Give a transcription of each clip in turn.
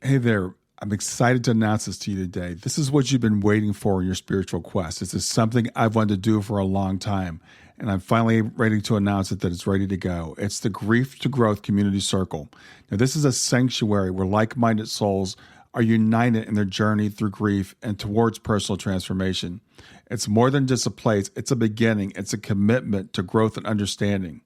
Hey there. I'm excited to announce this to you today. This is what you've been waiting for in your spiritual quest. This is something I've wanted to do for a long time, and I'm finally ready to announce it that it's ready to go. It's the Grief to Growth Community Circle. Now, this is a sanctuary where like-minded souls are united in their journey through grief and towards personal transformation. It's more than just a place. It's a beginning. It's a commitment to growth and understanding.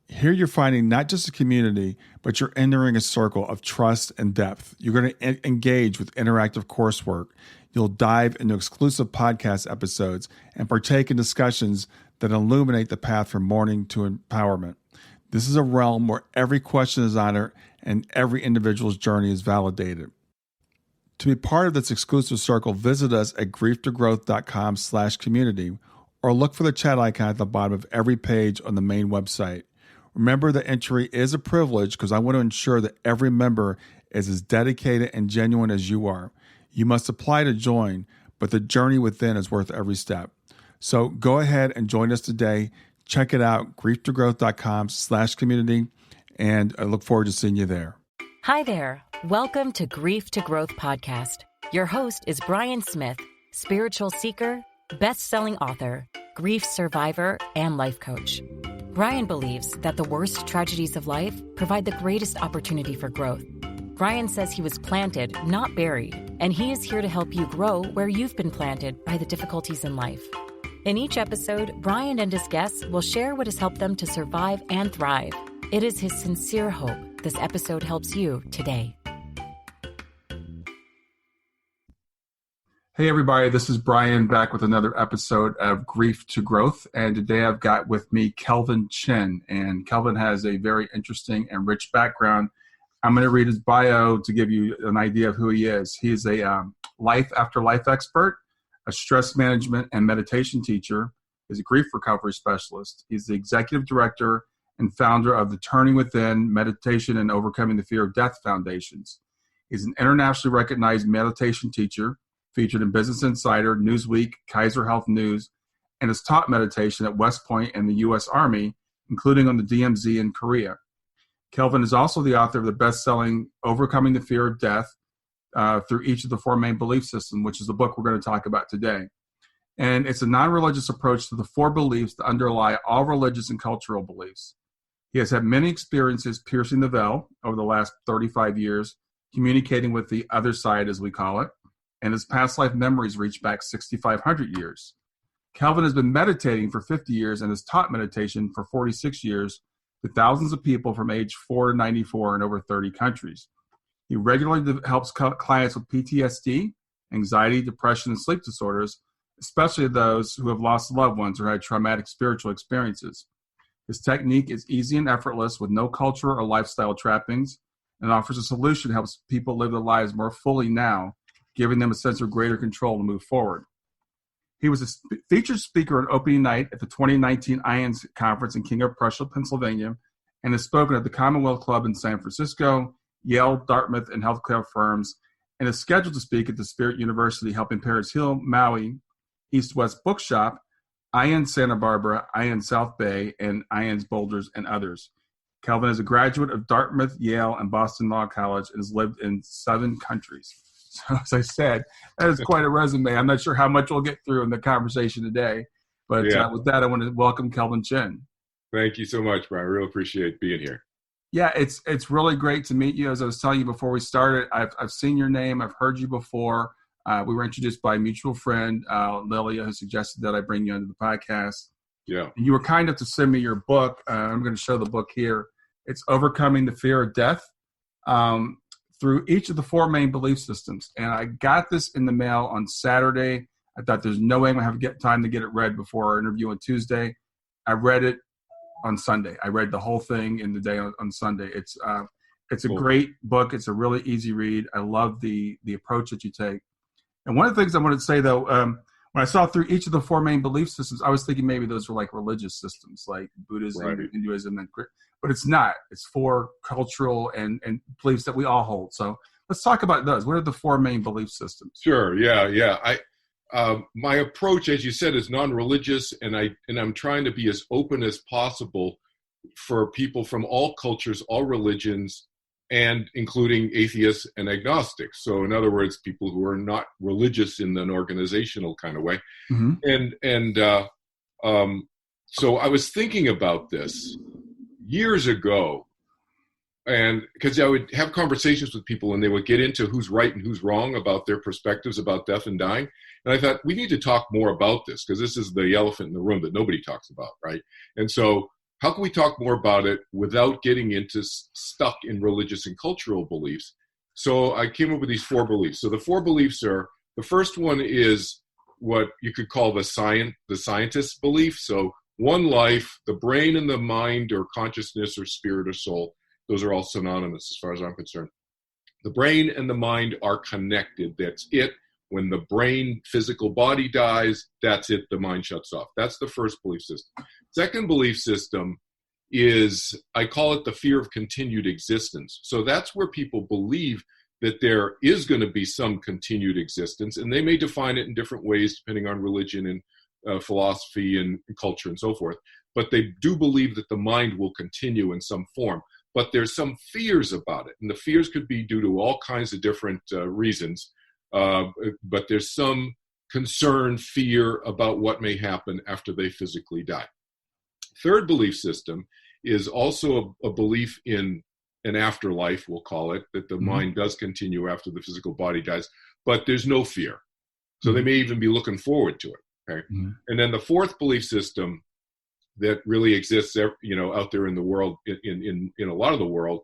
Here you're finding not just a community, but you're entering a circle of trust and depth. You're going to engage with interactive coursework. You'll dive into exclusive podcast episodes and partake in discussions that illuminate the path from mourning to empowerment. This is a realm where every question is honored and every individual's journey is validated. To be part of this exclusive circle, visit us at grieftogrowth.com/community or look for the chat icon at the bottom of every page on the main website. Remember that entry is a privilege because I want to ensure that every member is as dedicated and genuine as you are. You must apply to join, but the journey within is worth every step. So go ahead and join us today. Check it out, grieftogrowth.com/community, and I look forward to seeing you there. Hi there. Welcome to Grief to Growth podcast. Your host is Brian Smith, spiritual seeker, best-selling author, grief survivor, and life coach. Brian believes that the worst tragedies of life provide the greatest opportunity for growth. Brian says he was planted, not buried, and he is here to help you grow where you've been planted by the difficulties in life. In each episode, Brian and his guests will share what has helped them to survive and thrive. It is his sincere hope this episode helps you today. Hey everybody, this is Brian back with another episode of Grief to Growth, and today I've got with me Kelvin Chin, and Kelvin has a very interesting and rich background. I'm going to read his bio to give you an idea of who he is. He is a life after life expert, a stress management and meditation teacher. He's a grief recovery specialist. He's the executive director and founder of the Turning Within Meditation and Overcoming the Fear of Death Foundations. He's an internationally recognized meditation teacher, featured in Business Insider, Newsweek, Kaiser Health News, and has taught meditation at West Point and the U.S. Army, including on the DMZ in Korea. Kelvin is also the author of the best-selling Overcoming the Fear of Death through each of the four main belief systems, which is the book we're going to talk about today. And it's a non-religious approach to the four beliefs that underlie all religious and cultural beliefs. He has had many experiences piercing the veil over the last 35 years, communicating with the other side, as we call it, and his past life memories reach back 6,500 years. Kelvin has been meditating for 50 years and has taught meditation for 46 years to thousands of people from age 4 to 94 in over 30 countries. He regularly helps clients with PTSD, anxiety, depression, and sleep disorders, especially those who have lost loved ones or had traumatic spiritual experiences. His technique is easy and effortless with no culture or lifestyle trappings and offers a solution that helps people live their lives more fully now, giving them a sense of greater control to move forward. He was a featured speaker on opening night at the 2019 IANS conference in King of Prussia, Pennsylvania, and has spoken at the Commonwealth Club in San Francisco, Yale, Dartmouth, and healthcare firms, and is scheduled to speak at the Spirit University Helping Parents Heal Maui, East West Bookshop, IANS Santa Barbara, IANS South Bay, and IANS Boulders, and others. Kelvin is a graduate of Dartmouth, Yale, and Boston Law College and has lived in 7 countries. So as I said, that is quite a resume. I'm not sure how much we'll get through in the conversation today, but with that, I want to welcome Kelvin Chin. Thank you so much, Brian. I really appreciate being here. Yeah, it's really great to meet you. As I was telling you before we started, I've seen your name. I've heard you before. We were introduced by a mutual friend, Lilia, who suggested that I bring you into the podcast. Yeah. And you were kind enough to send me your book. I'm going to show the book here. It's Overcoming the Fear of Death. Through each of the four main belief systems. And I got this in the mail on Saturday. I thought there's no way I'm going to have to get time to get it read before our interview on Tuesday. I read it on Sunday. I read the whole thing in the day on Sunday. It's a cool. Great book. It's a really easy read. I love the approach that you take. And one of the things I wanted to say, though, when I saw through each of the four main belief systems, I was thinking maybe those were like religious systems, like Buddhism, right, Hinduism, and but it's not. It's four cultural and beliefs that we all hold. So let's talk about those. What are the four main belief systems? Sure. Yeah. My approach, as you said, is non-religious, and I'm trying to be as open as possible for people from all cultures, all religions, and including atheists and agnostics. So in other words, people who are not religious in an organizational kind of way. So I was thinking about this years ago, and because I would have conversations with people and they would get into who's right and who's wrong about their perspectives about death and dying. And I thought, we need to talk more about this, because this is the elephant in the room that nobody talks about, right? And so how can we talk more about it without getting into stuck in religious and cultural beliefs? So I came up with these 4 beliefs. So the 4 beliefs are, the first one is what you could call the scientist's belief. So one life, the brain and the mind or consciousness or spirit or soul, those are all synonymous as far as I'm concerned. The brain and the mind are connected. That's it. When the brain, physical body dies, that's it. The mind shuts off. That's the first belief system. Second belief system is, I call it the fear of continued existence. So that's where people believe that there is going to be some continued existence, and they may define it in different ways depending on religion and philosophy and culture and so forth. But they do believe that the mind will continue in some form. But there's some fears about it, and the fears could be due to all kinds of different reasons. But there's some concern, fear about what may happen after they physically die. Third belief system is also a belief in an afterlife, we'll call it, that the mind does continue after the physical body dies, but there's no fear. So they may even be looking forward to it. Okay? And then the fourth belief system that really exists, out there in the world, in a lot of the world,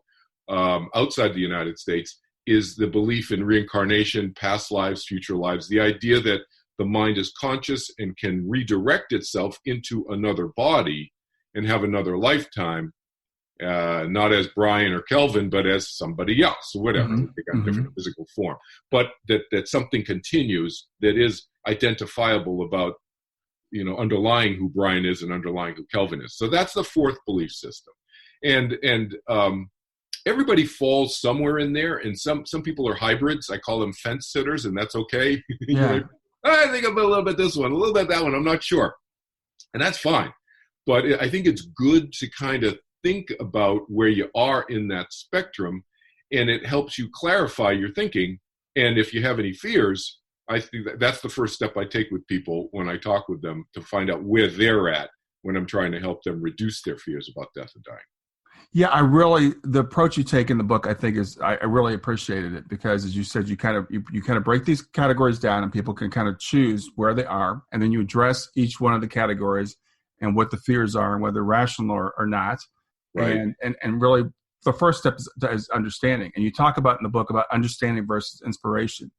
outside the United States, is the belief in reincarnation, past lives, future lives, the idea that the mind is conscious and can redirect itself into another body and have another lifetime, not as Brian or Kelvin, but as somebody else, or whatever. They got a different physical form. But that something continues that is identifiable about, underlying who Brian is and underlying who Kelvin is. So that's the fourth belief system. And everybody falls somewhere in there, and some people are hybrids. I call them fence sitters, and that's okay. Yeah. I think about a little bit this one, a little bit that one, I'm not sure. And that's fine. But I think it's good to kind of think about where you are in that spectrum, and it helps you clarify your thinking. And if you have any fears, I think that's the first step I take with people when I talk with them, to find out where they're at when I'm trying to help them reduce their fears about death and dying. Yeah, the approach you take in the book, I think I really appreciated it, because as you said, you kind of break these categories down and people can kind of choose where they are, and then you address each one of the categories and what the fears are and whether they're rational or not. Right. And really the first step is understanding. And you talk about in the book about understanding versus inspiration.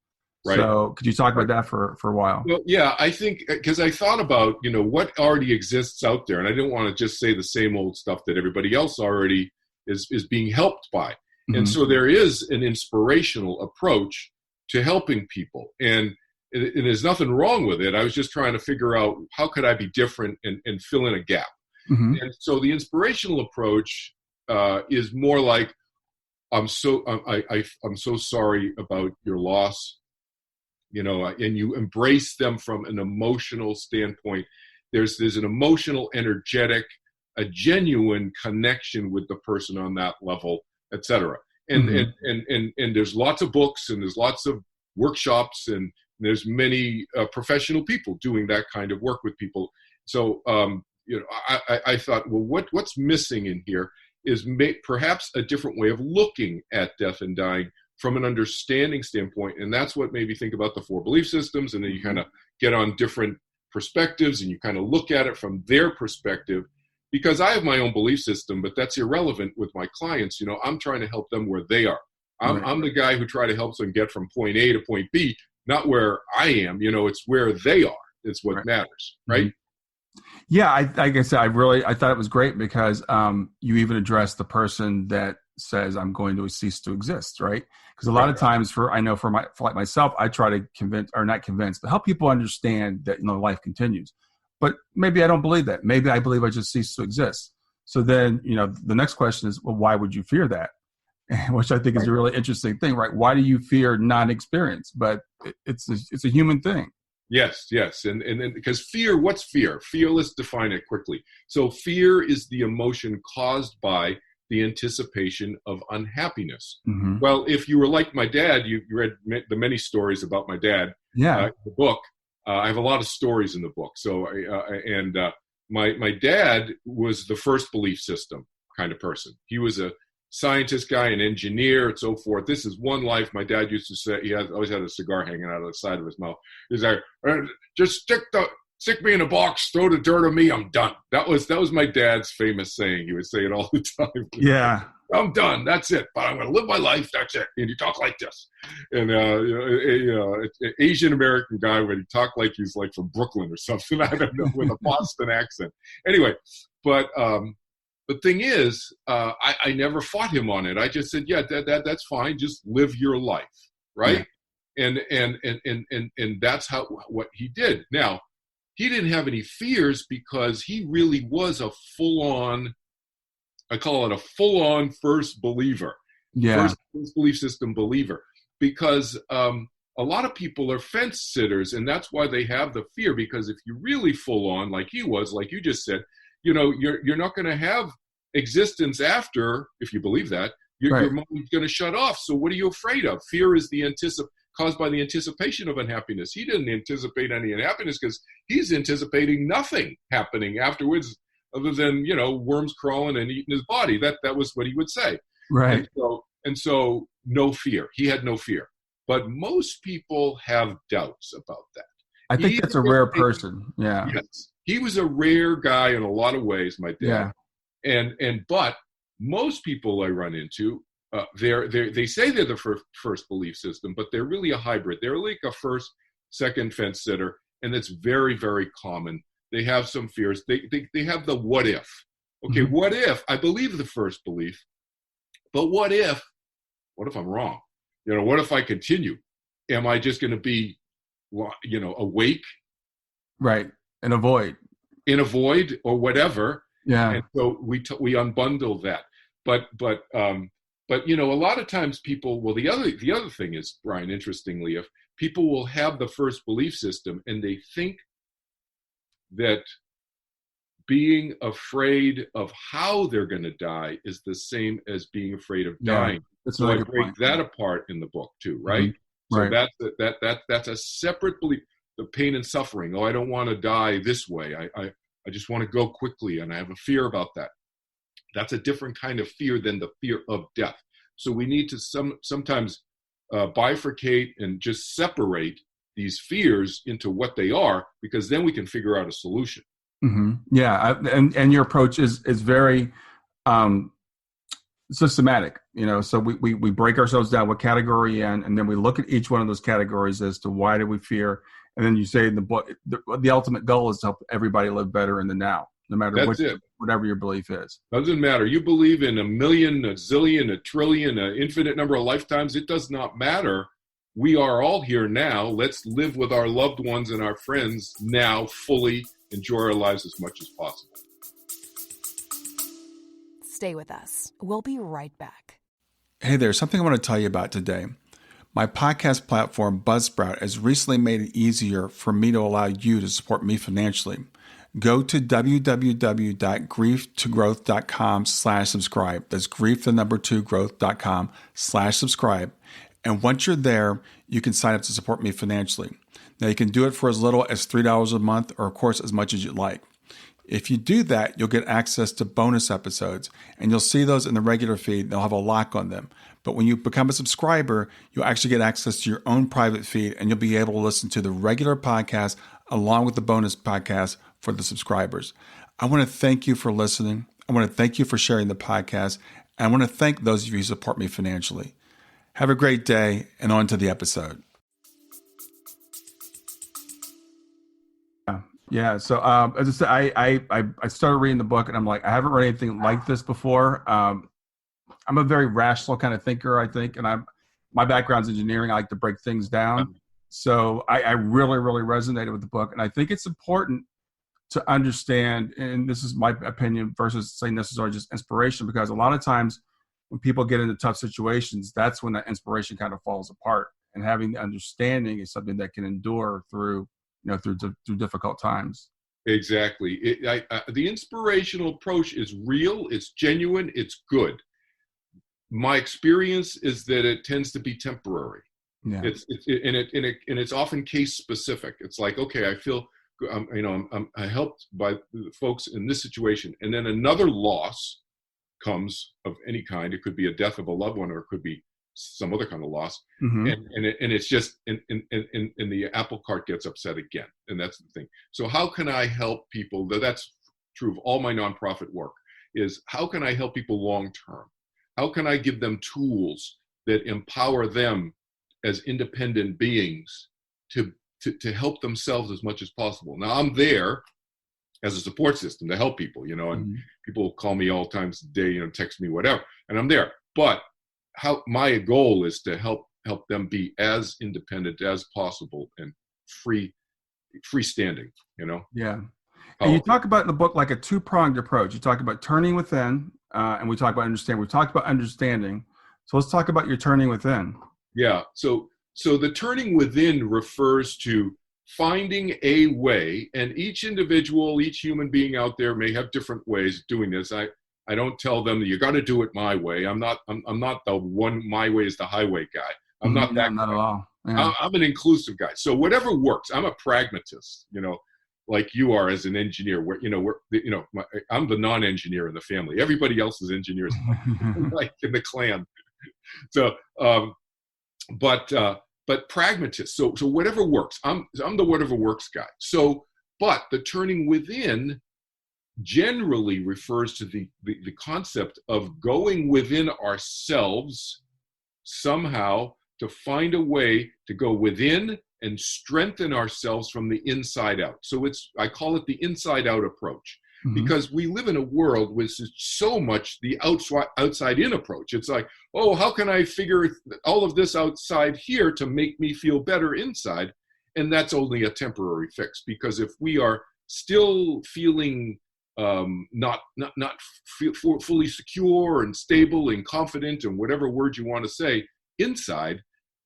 Right. So could you talk about that for a while? Well, yeah, I think, because I thought about, what already exists out there, and I didn't want to just say the same old stuff that everybody else already is being helped by. And so there is an inspirational approach to helping people. And there's nothing wrong with it. I was just trying to figure out how could I be different and fill in a gap. And so the inspirational approach is more like, I'm so sorry about your loss. And you embrace them from an emotional standpoint. There's an emotional, energetic, a genuine connection with the person on that level, etc. And there's lots of books, and there's lots of workshops, and there's many professional people doing that kind of work with people. So I thought, well, what's missing in here is perhaps a different way of looking at death and dying from an understanding standpoint. And that's what made me think about the 4 belief systems. And then you kind of get on different perspectives and you kind of look at it from their perspective, because I have my own belief system, but that's irrelevant with my clients. I'm trying to help them where they are. I'm the guy who try to help them get from point A to point B, not where I am. It's where they are. It's what matters. Right. Yeah. Like I said, I thought it was great, because you even addressed the person that says I'm going to cease to exist, right? Because a lot of times, for myself, I try to but help people understand that life continues. But maybe I don't believe that. Maybe I believe I just cease to exist. So then, the next question is, well, why would you fear that? Which I think is a really interesting thing, right? Why do you fear non-experience? But it's a human thing. Yes. And because fear, what's fear? Fear, let's define it quickly. So fear is the emotion caused by the anticipation of unhappiness. Mm-hmm. Well, if you were like my dad, you read the many stories about my dad. Yeah. In the book. I have a lot of stories in the book. So, my dad was the first belief system kind of person. He was a scientist guy, an engineer, and so forth. This is one life. My dad used to say, he always had a cigar hanging out of the side of his mouth. He's like, just stick me in a box, throw the dirt on me, I'm done. That was my dad's famous saying. He would say it all the time. Yeah. I'm done. That's it. But I'm going to live my life. That's it. And you talk like this. And, Asian American guy, when he talked like he's like from Brooklyn or something, I don't know, with a Boston accent. Anyway, but the thing is, I never fought him on it. I just said, yeah, that's fine. Just live your life. Right. Yeah. And that's what he did. Now, he didn't have any fears because he really was a full-on, I call it a full-on first believer. Yeah. First belief system believer. Because a lot of people are fence sitters, and that's why they have the fear. Because if you're really full-on, like he was, like you just said, you're not going to have existence after, if you believe that, your mind's going to shut off. So what are you afraid of? Fear is the caused by the anticipation of unhappiness. He didn't anticipate any unhappiness because he's anticipating nothing happening afterwards other than, worms crawling and eating his body. That was what he would say. Right. And so no fear. He had no fear. But most people have doubts about that. I think that's a rare person. Yeah. Yes. He was a rare guy in a lot of ways, my dad. Yeah. But most people I run into, they say they're the first belief system, but they're really a hybrid. They're like a first, second fence sitter, and that's very, very common. They have some fears. They have the what if. Okay, mm-hmm. What if I believe the first belief, but what if I'm wrong? What if I continue? Am I just going to be, awake? Right, in a void or whatever. Yeah. And so we unbundle that. But a lot of times people, well, the other thing is, Brian, interestingly, if people will have the first belief system and they think that being afraid of how they're going to die is the same as being afraid of dying. So I break that apart in the book too, right? Mm-hmm. So that's a separate belief. The pain and suffering. Oh, I don't want to die this way. I just want to go quickly, and I have a fear about that. That's a different kind of fear than the fear of death. So we need to sometimes bifurcate and just separate these fears into what they are, because then we can figure out a solution. Mm-hmm. Yeah, and your approach is very systematic. So we break ourselves down what category and then we look at each one of those categories as to why do we fear, and then you say in the book the ultimate goal is to help everybody live better in the now. No matter whatever your belief is. Doesn't matter. You believe in a million, a zillion, a trillion, an infinite number of lifetimes. It does not matter. We are all here now. Let's live with our loved ones and our friends now, fully enjoy our lives as much as possible. Stay with us. We'll be right back. Hey there, something I want to tell you about today. My podcast platform, Buzzsprout, has recently made it easier for me to allow you to support me financially. Go to www.grieftogrowth.com/subscribe. That's grief2growth.com/subscribe. And once you're there, you can sign up to support me financially. Now, you can do it for as little as $3 a month, or of course, as much as you'd like. If you do that, you'll get access to bonus episodes, and you'll see those in the regular feed. They'll have a lock on them. But when you become a subscriber, you'll actually get access to your own private feed, and you'll be able to listen to the regular podcast along with the bonus podcast for the subscribers. I want to thank you for listening. I want to thank you for sharing the podcast. And I want to thank those of you who support me financially. Have a great day, and on to the episode. Yeah. So as I said, I started reading the book, and I'm like, I haven't read anything like this before. I'm a very rational kind of thinker, I think, and my background's engineering. I like to break things down. So I really, really resonated with the book, and I think it's important to understand, and this is my opinion versus saying necessarily just inspiration, because a lot of times when people get into tough situations, that's when that inspiration kind of falls apart. And having the understanding is something that can endure through difficult times. Exactly. The inspirational approach is real, it's genuine, it's good. My experience is that it tends to be temporary. Yeah. It's often case specific. It's like, okay, I feel, I helped by the folks in this situation, and then another loss comes of any kind. It could be a death of a loved one, or it could be some other kind of loss, and it's just and the apple cart gets upset again, and that's the thing. So how can I help people? That's true of all my nonprofit work. Is how can I help people long term? How can I give them tools that empower them as independent beings to help themselves as much as possible? Now, I'm there as a support system to help people, and people call me all times a day, text me, whatever, and I'm there. But how my goal is to help them be as independent as possible and freestanding, Yeah. And you talk about in the book like a two-pronged approach. You talk about turning within, and we talk about understanding. We've talked about understanding. So let's talk about your turning within. Yeah. So the turning within refers to finding a way, and each individual, each human being out there may have different ways of doing this. I don't tell them you got to do it my way. I'm not the one, my way is the highway guy. I'm not that. Not guy. At all. Yeah. I'm an inclusive guy. So whatever works. I'm a pragmatist, like you are as an engineer. I'm the non-engineer in the family. Everybody else is engineers, like in the clan. So, but pragmatist. So whatever works. I'm the whatever works guy. So, but the turning within generally refers to the concept of going within ourselves somehow to find a way to go within and strengthen ourselves from the inside out. So I call it the inside out approach, because we live in a world which is so much the outside in approach. It's like, oh, how can I figure all of this outside here to make me feel better inside? And that's only a temporary fix, because if we are still feeling not fully secure and stable and confident and whatever word you want to say inside,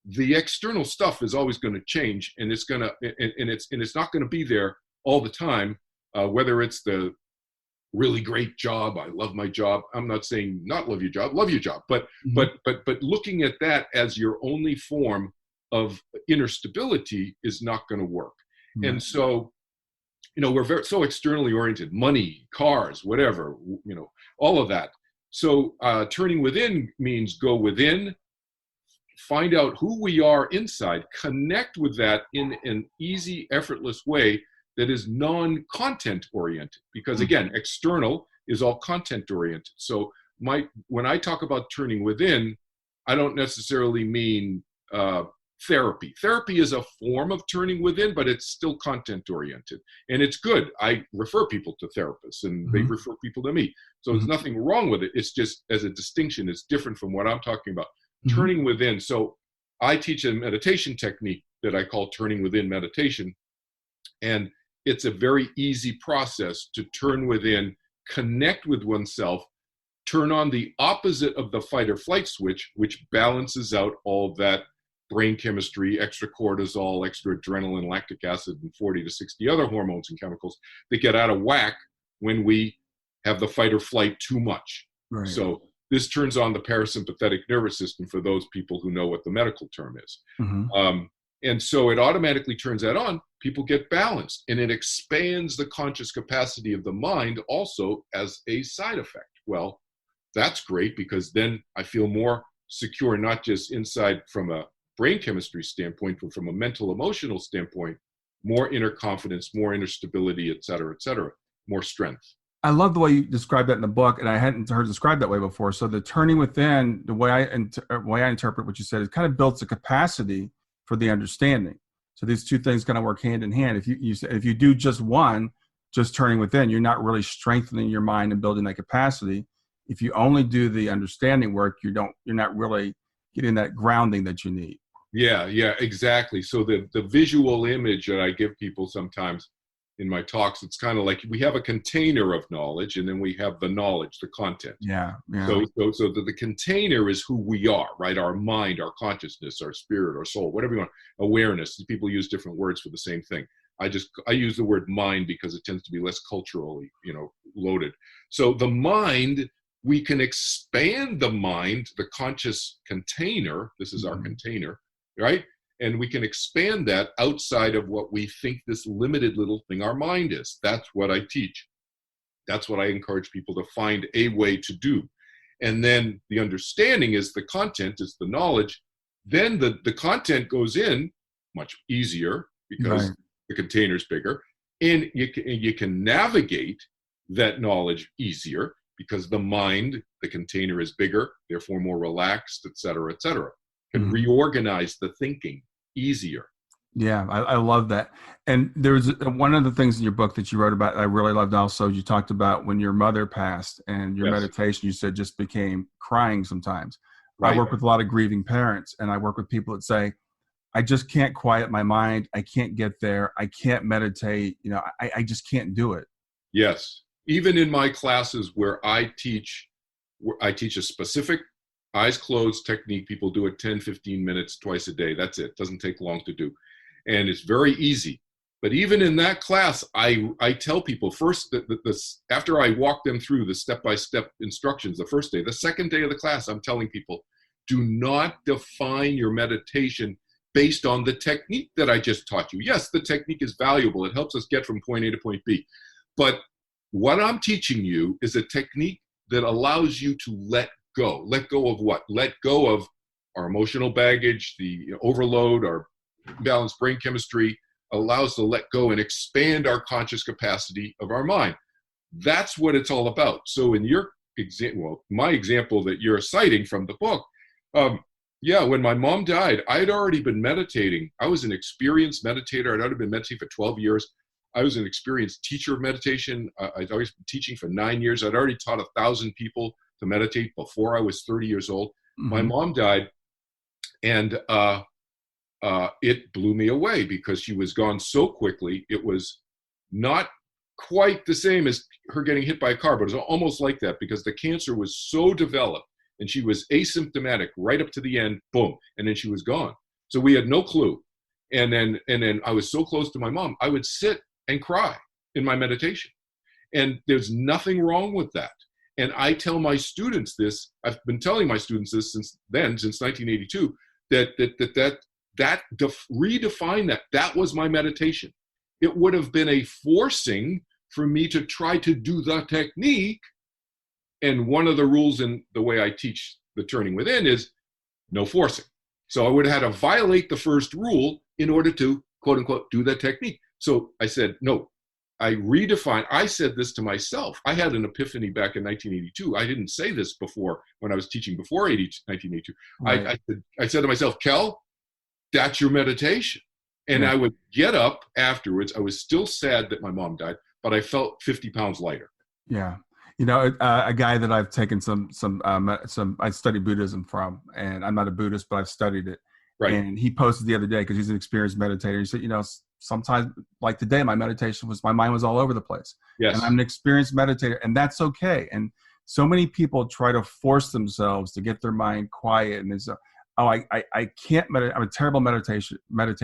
the external stuff is always going to change, and it's not going to be there all the time. Whether it's the really great job, I love my job. I'm not saying not love your job, but looking at that as your only form of inner stability is not going to work. And so, we're so externally oriented, money, cars, whatever, all of that. So turning within means go within, find out who we are inside, connect with that in an easy, effortless way that is non-content oriented. Because again, external is all content oriented. So when I talk about turning within, I don't necessarily mean therapy. Therapy is a form of turning within, but it's still content oriented. And it's good. I refer people to therapists, and they refer people to me. So there's nothing wrong with it. It's just, as a distinction, it's different from what I'm talking about. Turning within. So I teach a meditation technique that I call turning within meditation. And it's a very easy process to turn within, connect with oneself, turn on the opposite of the fight or flight switch, which balances out all that brain chemistry, extra cortisol, extra adrenaline, lactic acid, and 40 to 60 other hormones and chemicals that get out of whack when we have the fight or flight too much. Right. So this turns on the parasympathetic nervous system for those people who know what the medical term is. And so it automatically turns that on. People get balanced, and it expands the conscious capacity of the mind also as a side effect. Well, that's great, because then I feel more secure, not just inside from a brain chemistry standpoint, but from a mental, emotional standpoint, more inner confidence, more inner stability, et cetera, more strength. I love the way you described that in the book, and I hadn't heard it described that way before. So the turning within, the way I interpret what you said, it kind of builds the capacity for the understanding. So these two things kind of work hand in hand. If you do just one, just turning within, you're not really strengthening your mind and building that capacity. If you only do the understanding work, you're not really getting that grounding that you need. Yeah, exactly. So the visual image that I give people sometimes in my talks, it's kind of like we have a container of knowledge, and then we have the knowledge, the content. Yeah. So the container is who we are, right? Our mind, our consciousness, our spirit, our soul, whatever you want, awareness. People use different words for the same thing. I use the word mind because it tends to be less culturally, loaded. So the mind, we can expand the mind, the conscious container. This is our container, right? And we can expand that outside of what we think this limited little thing our mind is. That's what I teach. That's what I encourage people to find a way to do. And then the understanding is the content, is the knowledge. Then the content goes in much easier because the container's bigger. And you can navigate that knowledge easier because the mind, the container is bigger, therefore more relaxed, et cetera, et cetera. Can reorganize the thinking easier. Yeah, I love that. And there's one of the things in your book that you wrote about I really loved also. You talked about when your mother passed and your meditation, you said, just became crying sometimes. Right. I work with a lot of grieving parents, and I work with people that say, I just can't quiet my mind. I can't get there. I can't meditate. I just can't do it. Yes. Even in my classes where I teach a specific eyes closed technique. People do it 10, 15 minutes twice a day. That's it. Doesn't take long to do. And it's very easy. But even in that class, I tell people first that after I walk them through the step-by-step instructions the first day, the second day of the class, I'm telling people, do not define your meditation based on the technique that I just taught you. Yes, the technique is valuable. It helps us get from point A to point B. But what I'm teaching you is a technique that allows you to let go. Let go of what? Let go of our emotional baggage, the overload, our imbalanced brain chemistry, allows to let go and expand our conscious capacity of our mind. That's what it's all about. So in your example, my example that you're citing from the book, when my mom died, I had already been meditating. I was an experienced meditator. I'd already been meditating for 12 years. I was an experienced teacher of meditation. I'd always been teaching for 9 years. I'd already taught 1,000 people to meditate before I was 30 years old. My mom died, and it blew me away because she was gone so quickly. It was not quite the same as her getting hit by a car, but it was almost like that because the cancer was so developed and she was asymptomatic right up to the end, boom, and then she was gone. So we had no clue. And then I was so close to my mom, I would sit and cry in my meditation. And there's nothing wrong with that. And I tell my students this, I've been telling my students this since 1982, redefine that was my meditation. It would have been a forcing for me to try to do the technique. And one of the rules in the way I teach the turning within is no forcing. So I would have had to violate the first rule in order to, quote unquote, do that technique. So I said, no, I said this to myself. I had an epiphany back in 1982. I didn't say this before when I was teaching before 1982. Right. I said to myself, Kel, that's your meditation. And I would get up afterwards. I was still sad that my mom died, but I felt 50 pounds lighter. Yeah. A guy that I've taken I study Buddhism from, and I'm not a Buddhist, but I've studied it. Right. And he posted the other day, because he's an experienced meditator. He said, sometimes like today, my mind was all over the place. Yes. And I'm an experienced meditator, and that's okay. And so many people try to force themselves to get their mind quiet. And it's, I can't meditate. I'm a terrible meditator,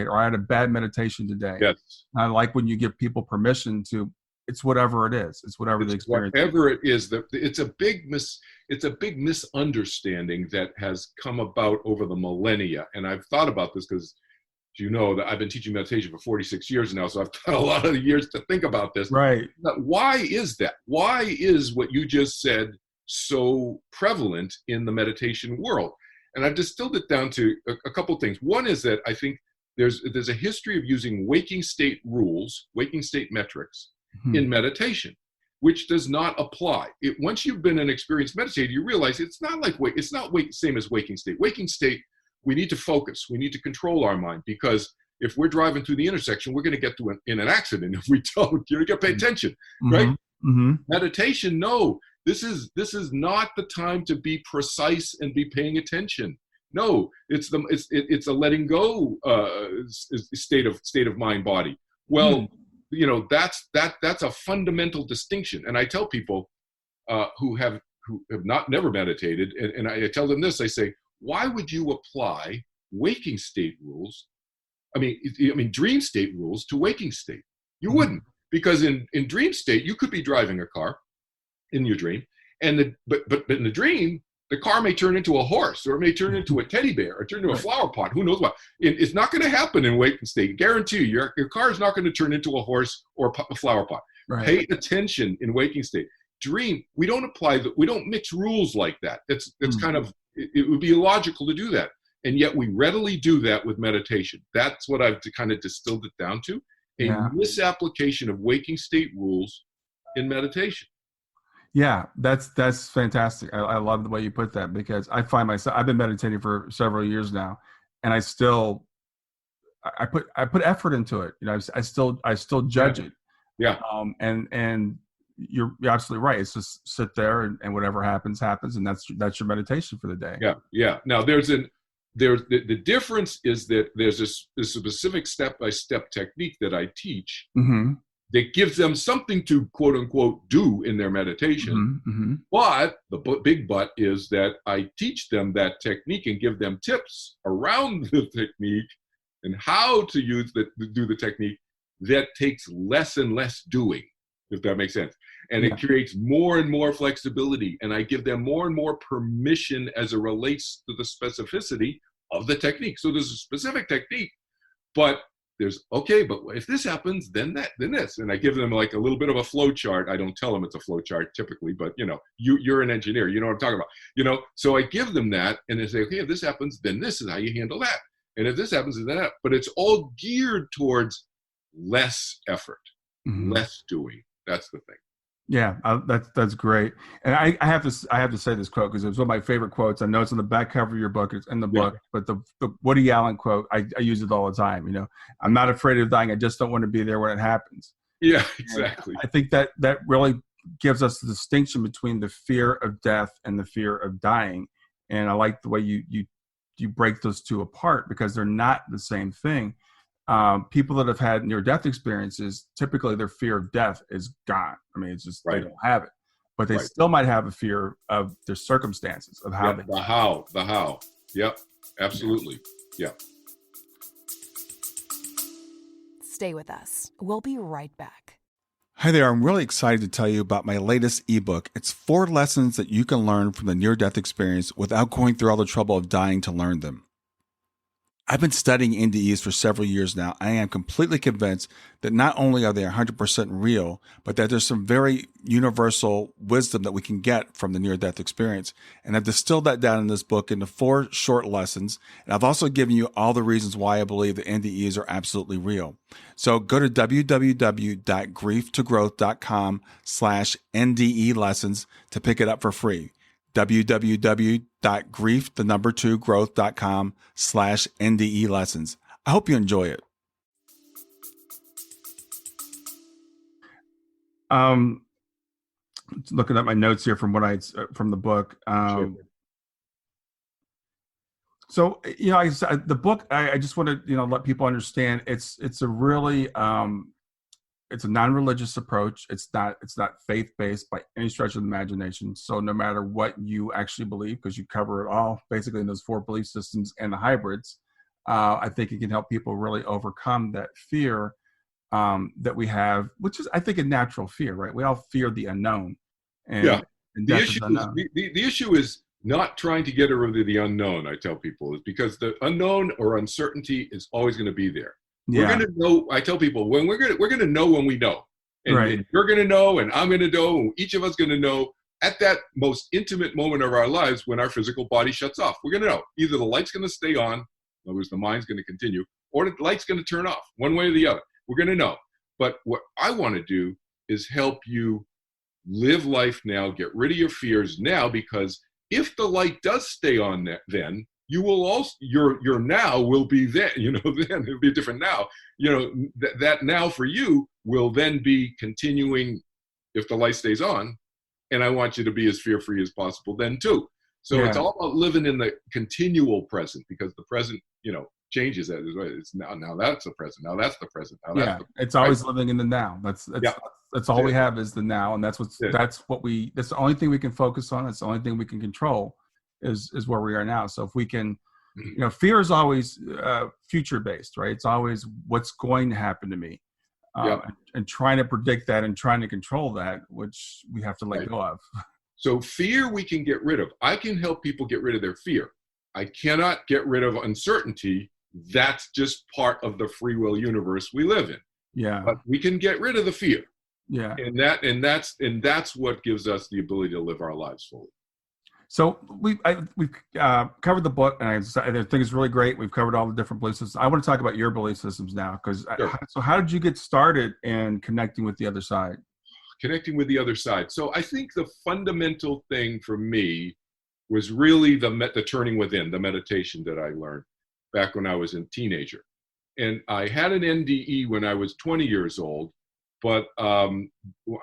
or I had a bad meditation today. Yes. And I like when you give people permission to, it's whatever it is. It's whatever the experience. Whatever it is, it's a big misunderstanding that has come about over the millennia. And I've thought about this because you know that I've been teaching meditation for 46 years now, so I've had a lot of years to think about this. Right. But why is that? Why is what you just said so prevalent in the meditation world? And I've distilled it down to a couple of things. One is that I think there's a history of using waking state rules, waking state metrics in meditation, which does not apply. Once you've been an experienced meditator, you realize it's not same as waking state. Waking state, we need to focus. We need to control our mind, because if we're driving through the intersection, we're going to get in an accident if we don't. You're going to pay attention, right? Mm-hmm. Meditation, no. This is not the time to be precise and be paying attention. No, it's a letting go state of mind body. Well, that's a fundamental distinction. And I tell people who have never meditated, and I tell them this. I say, why would you apply waking state rules dream state rules to waking state. You wouldn't, because in dream state, you could be driving a car in your dream, but in the dream, the car may turn into a horse, or it may turn into a teddy bear, or turn into a flower pot. Who knows what? It's not going to happen in waking state. Guarantee you, your car is not going to turn into a horse or a flower pot. Right. Pay attention in waking state. Dream, we don't mix rules like that. That's kind of, it would be illogical to do that. And yet we readily do that with meditation. That's what I've kind of distilled it down to. A misapplication of waking state rules in meditation. Yeah, that's fantastic. I love the way you put that, because I find myself, I've been meditating for several years now, and I put effort into it. I still judge it. Yeah. And you're absolutely right. It's just sit there and whatever happens, and that's your meditation for the day. Yeah. Yeah. Now the difference is that there's a specific step-by-step technique that I teach that gives them something to quote unquote do in their meditation. But the big but is that I teach them that technique and give them tips around the technique and how to do the technique that takes less and less doing, if that makes sense. And it creates more and more flexibility. And I give them more and more permission as it relates to the specificity of the technique. So there's a specific technique, but but if this happens, then this. And I give them like a little bit of a flow chart. I don't tell them it's a flow chart typically, but you're an engineer, you know what I'm talking about, so I give them that, and they say, okay, if this happens, then this is how you handle that. And if this happens, then that. But it's all geared towards less effort, less doing. That's the thing. Yeah, that's great. And I have to say this quote because it was one of my favorite quotes. I know it's on the back cover of your book. It's in the book, but the Woody Allen quote, I use it all the time. I'm not afraid of dying. I just don't want to be there when it happens. Yeah, exactly. And I think that really gives us the distinction between the fear of death and the fear of dying. And I like the way you break those two apart, because they're not the same thing. People that have had near-death experiences, typically their fear of death is gone. It's just they don't have it, but they still might have a fear of their circumstances of how the how. Yep, absolutely. Yeah. Stay with us. We'll be right back. Hi there. I'm really excited to tell you about my latest ebook. It's 4 lessons that you can learn from the near-death experience without going through all the trouble of dying to learn them. I've been studying NDEs for several years now. I am completely convinced that not only are they 100% real, but that there's some very universal wisdom that we can get from the near-death experience. And I've distilled that down in this book into 4 short lessons. And I've also given you all the reasons why I believe that NDEs are absolutely real. So go to www.grieftogrowth.com/NDE lessons to pick it up for free. www.growth.com/NDE lessons. I hope you enjoy it. Looking at my notes here from from the book. So, the book, I just want to, let people understand it's a really, it's a non-religious approach. It's not faith-based by any stretch of the imagination. So no matter what you actually believe, because you cover it all basically in those 4 belief systems and the hybrids, I think it can help people really overcome that fear that we have, which is, I think, a natural fear, right? We all fear the unknown. And the issue is not trying to get rid of the unknown, I tell people, is because the unknown or uncertainty is always going to be there. We're going to know. I tell people, when we're going to know when we know, and you're going to know, and I'm going to know, and each of us going to know at that most intimate moment of our lives when our physical body shuts off. We're going to know either the light's going to stay on, in other words, the mind's going to continue, or the light's going to turn off, one way or the other. We're going to know. But what I want to do is help you live life now, get rid of your fears now, because if the light does stay on, then you will also, your now will be then, then it'll be a different now. That now for you will then be continuing if the light stays on. And I want you to be as fear-free as possible then too. So it's all about living in the continual present, because the present, changes. It's now that's the present. Now that's the present. Now that's the present. It's always living in the now. That's all we have is the now. And that's the only thing we can focus on. It's the only thing we can control is where we are now. So if we can fear is always future based, right? It's always what's going to happen to me. And trying to predict that and trying to control that, which we have to let go of. So fear we can get rid of. I can help people get rid of their fear. I cannot get rid of uncertainty. That's just part of the free will universe we live in. Yeah. But we can get rid of the fear. Yeah. And that's what gives us the ability to live our lives fully. So we've covered the book, and I think it's really great. We've covered all the different belief systems. I want to talk about your belief systems now, because so how did you get started in connecting with the other side? Connecting with the other side. So I think the fundamental thing for me was really the turning within, the meditation that I learned back when I was a teenager. And I had an NDE when I was 20 years old, but I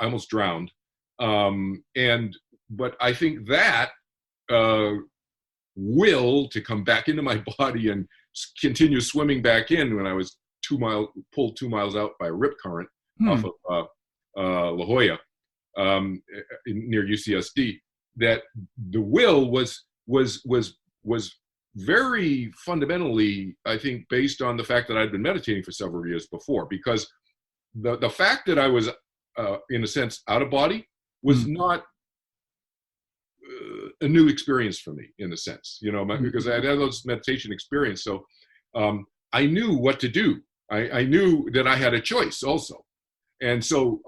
almost drowned. But I think that will to come back into my body and continue swimming back in when I was pulled 2 miles out by a rip current off of La Jolla near UCSD. That the will was very fundamentally, I think, based on the fact that I'd been meditating for several years before, because the fact that I was in a sense out of body was not a new experience for me, in a sense, because I had those meditation experience. So I knew what to do. I knew that I had a choice also. And so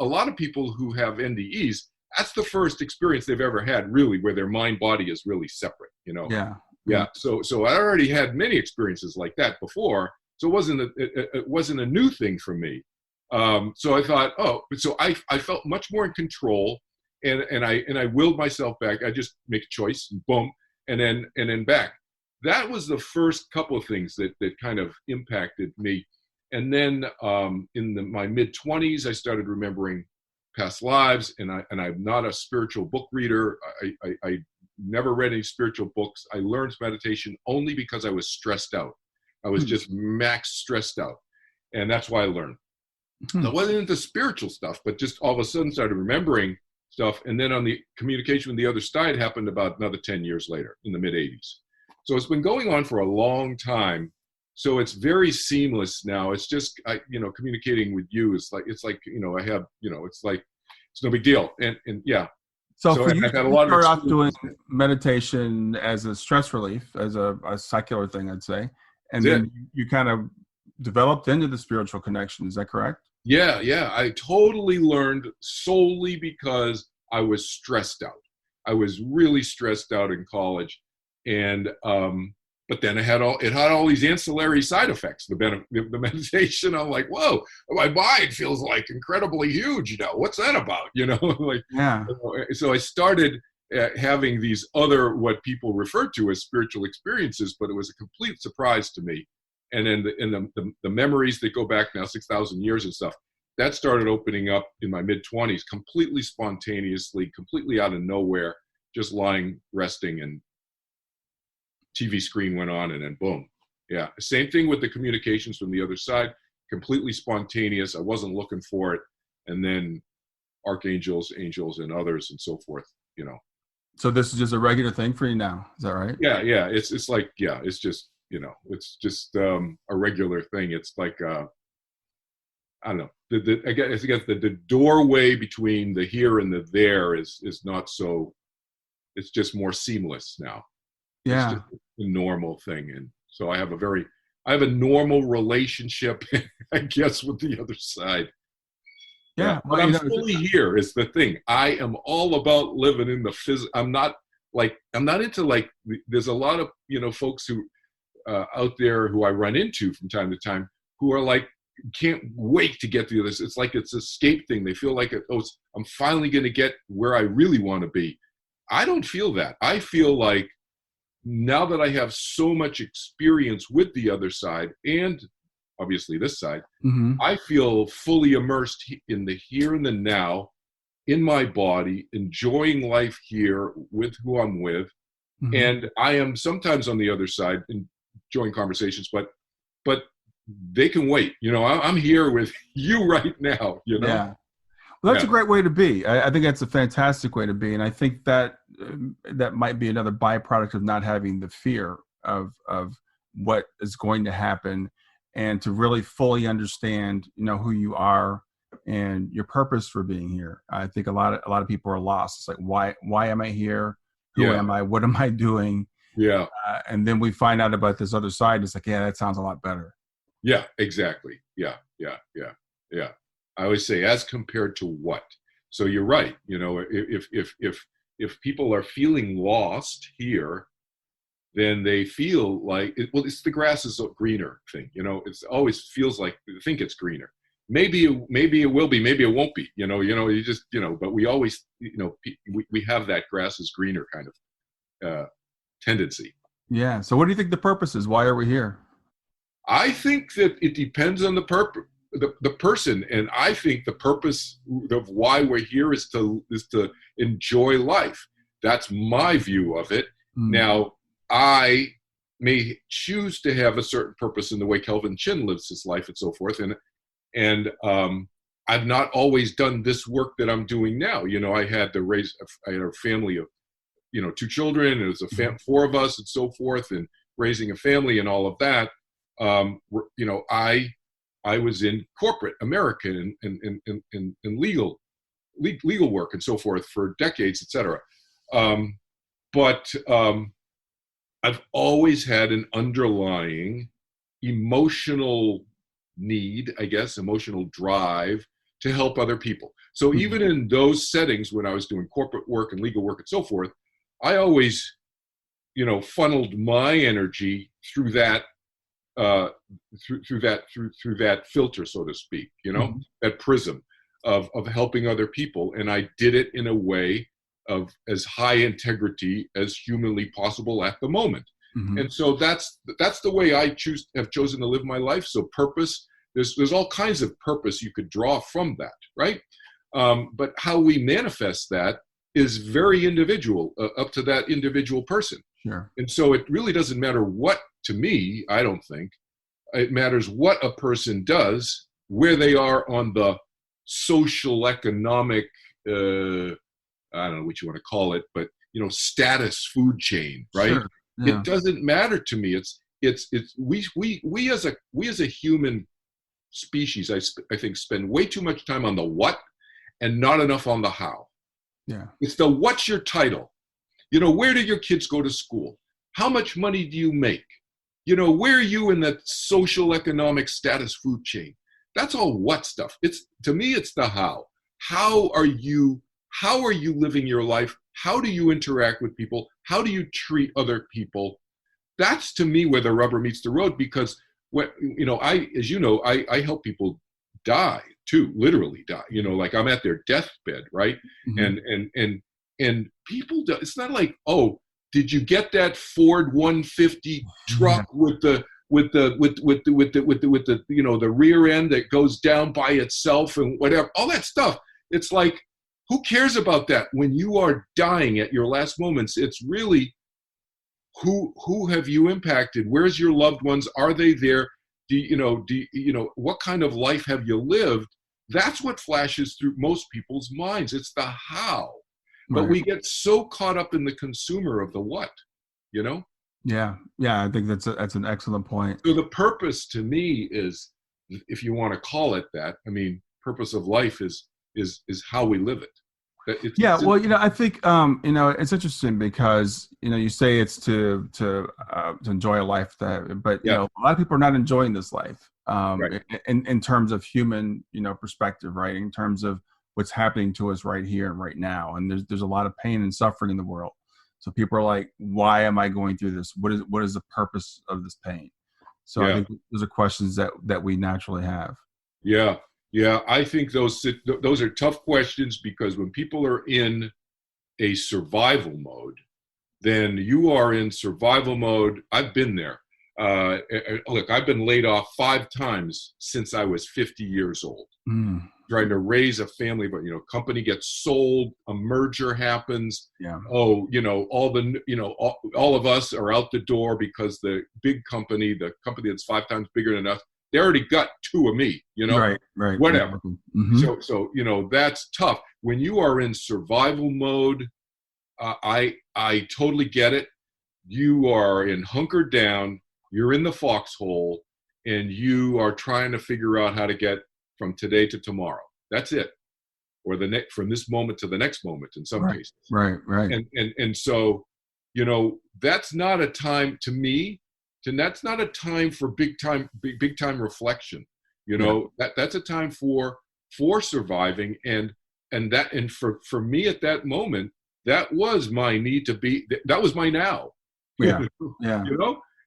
a lot of people who have NDEs, that's the first experience they've ever had, really, where their mind body is really separate, Yeah. So I already had many experiences like that before. So it wasn't a new thing for me. So I thought, so I felt much more in control. And I willed myself back. I just make a choice, and boom, and then back. That was the first couple of things that kind of impacted me. And then in my mid-20s, I started remembering past lives. And I'm not a spiritual book reader. I never read any spiritual books. I learned meditation only because I was stressed out. I was just max stressed out, and that's why I learned. So it wasn't into spiritual stuff, but just all of a sudden started remembering stuff. And then on the communication with the other side happened about another 10 years later in the mid 80s. So it's been going on for a long time. So it's very seamless now. It's just, communicating with you is like, I have, it's like, it's no big deal. And yeah. So for you, I've had a lot of off doing meditation as a stress relief, as a secular thing, I'd say. And then you kind of developed into the spiritual connection. Is that correct? Yeah. I totally learned solely because I was stressed out. I was really stressed out in college, and but then it had all these ancillary side effects. The meditation, I'm like, whoa, my mind feels like incredibly huge. What's that about? So I started having these other, what people refer to as spiritual experiences, but it was a complete surprise to me. And then the memories that go back now 6,000 years and stuff, that started opening up in my mid-20s, completely spontaneously, completely out of nowhere, just lying, resting, and TV screen went on, and then boom. Yeah, same thing with the communications from the other side, completely spontaneous. I wasn't looking for it. And then archangels, angels, and others and so forth, So this is just a regular thing for you now. Is that right? Yeah. It's like, it's just, it's just a regular thing. It's like, I don't know. I guess the doorway between the here and the there is not so. It's just more seamless now. Yeah, it's just a normal thing, and so I have a normal relationship, I guess, with the other side. Yeah, but I'm fully here is the thing. I am all about living in the physical. I'm not into like. There's a lot of folks who. Out there who I run into from time to time who are like, can't wait to get to this. It's like it's an escape thing. They feel like, I'm finally going to get where I really want to be. I don't feel that. I feel like now that I have so much experience with the other side and obviously this side, I feel fully immersed in the here and the now, in my body, enjoying life here with who I'm with. And I am sometimes on the other side enjoying conversations, but they can wait. I'm here with you right now. Yeah. Well, that's a great way to be. I think that's a fantastic way to be, and I think that that might be another byproduct of not having the fear of what is going to happen, and to really fully understand, who you are and your purpose for being here. I think a lot of people are lost. It's like, why am I here? Who am I? What am I doing? Yeah. And then we find out about this other side. It's like, yeah, that sounds a lot better. Yeah, exactly. Yeah. I always say, as compared to what? So you're right. If people are feeling lost here, then they feel like it's the grass is greener thing. It's always feels like they think it's greener. Maybe it will be. Maybe it won't be. You just But we always we have that grass is greener kind of tendency. Yeah. So what do you think the purpose is? Why are we here? I think that it depends on the person, and I think the purpose of why we're here is to enjoy life. That's my view of it. Now, I may choose to have a certain purpose in the way Kelvin Chin lives his life and so forth, and I've not always done this work that I'm doing now. I had a family of 2 children, and it was 4 of us and so forth, and raising a family and all of that. I was in corporate America and legal work and so forth for decades, etc. But I've always had an underlying emotional need, I guess, emotional drive to help other people. So even in those settings, when I was doing corporate work and legal work and so forth, I always, funneled my energy through that. Through that filter, so to speak, that prism of helping other people, and I did it in a way of as high integrity as humanly possible at the moment. And so that's the way I have chosen to live my life. So purpose, there's all kinds of purpose you could draw from that, right? But how we manifest that is very individual, up to that individual person. Sure. And so it really doesn't matter what, to me, I don't think, it matters what a person does, where they are on the social, economic, I don't know what you want to call it, but, status food chain, right? Sure. Yeah. It doesn't matter to me. We as a human species, I think, spend way too much time on the what and not enough on the how. Yeah. It's the what's your title? Where do your kids go to school? How much money do you make? Where are you in that social economic status food chain? That's all what stuff. To me, it's the how. How are you living your life? How do you interact with people? How do you treat other people? That's, to me, where the rubber meets the road, because I help people die too, literally die. Like I'm at their deathbed, right? And people do, it's not like, oh, did you get that Ford 150 truck with the rear end that goes down by itself and whatever, all that stuff. It's like, who cares about that? When you are dying at your last moments, it's really who have you impacted? Where's your loved ones? Are they there? What kind of life have you lived? That's what flashes through most people's minds. It's the how. But we get so caught up in the consumer of the what, Yeah. I think that's an excellent point. So the purpose to me is, if you want to call it that, purpose of life is how we live it. I think it's interesting because you say it's to enjoy a life, but a lot of people are not enjoying this life right. in terms of human perspective, right? In terms of what's happening to us right here and right now, and there's a lot of pain and suffering in the world. So people are like, why am I going through this? What is the purpose of this pain? So I think those are questions that we naturally have. Yeah, I think those are tough questions, because when people are in a survival mode, then you are in survival mode. I've been there. Look, I've been laid off 5 times since I was 50 years old, trying to raise a family. But company gets sold, a merger happens. Yeah. Oh, all of us are out the door because the big company, the company that's 5 times bigger than us, they already got 2 of me. Right. Whatever. Mm-hmm. So that's tough. When you are in survival mode, I totally get it. you are in hunkered down, you're in the foxhole, and you are trying to figure out how to get from today to tomorrow. That's it. Or from this moment to the next moment in some cases. Right. And so, that's not a time to me, and that's not a time for big time reflection. That's a time for surviving, and for me at that moment, that was my need to be, that was my now. Yeah.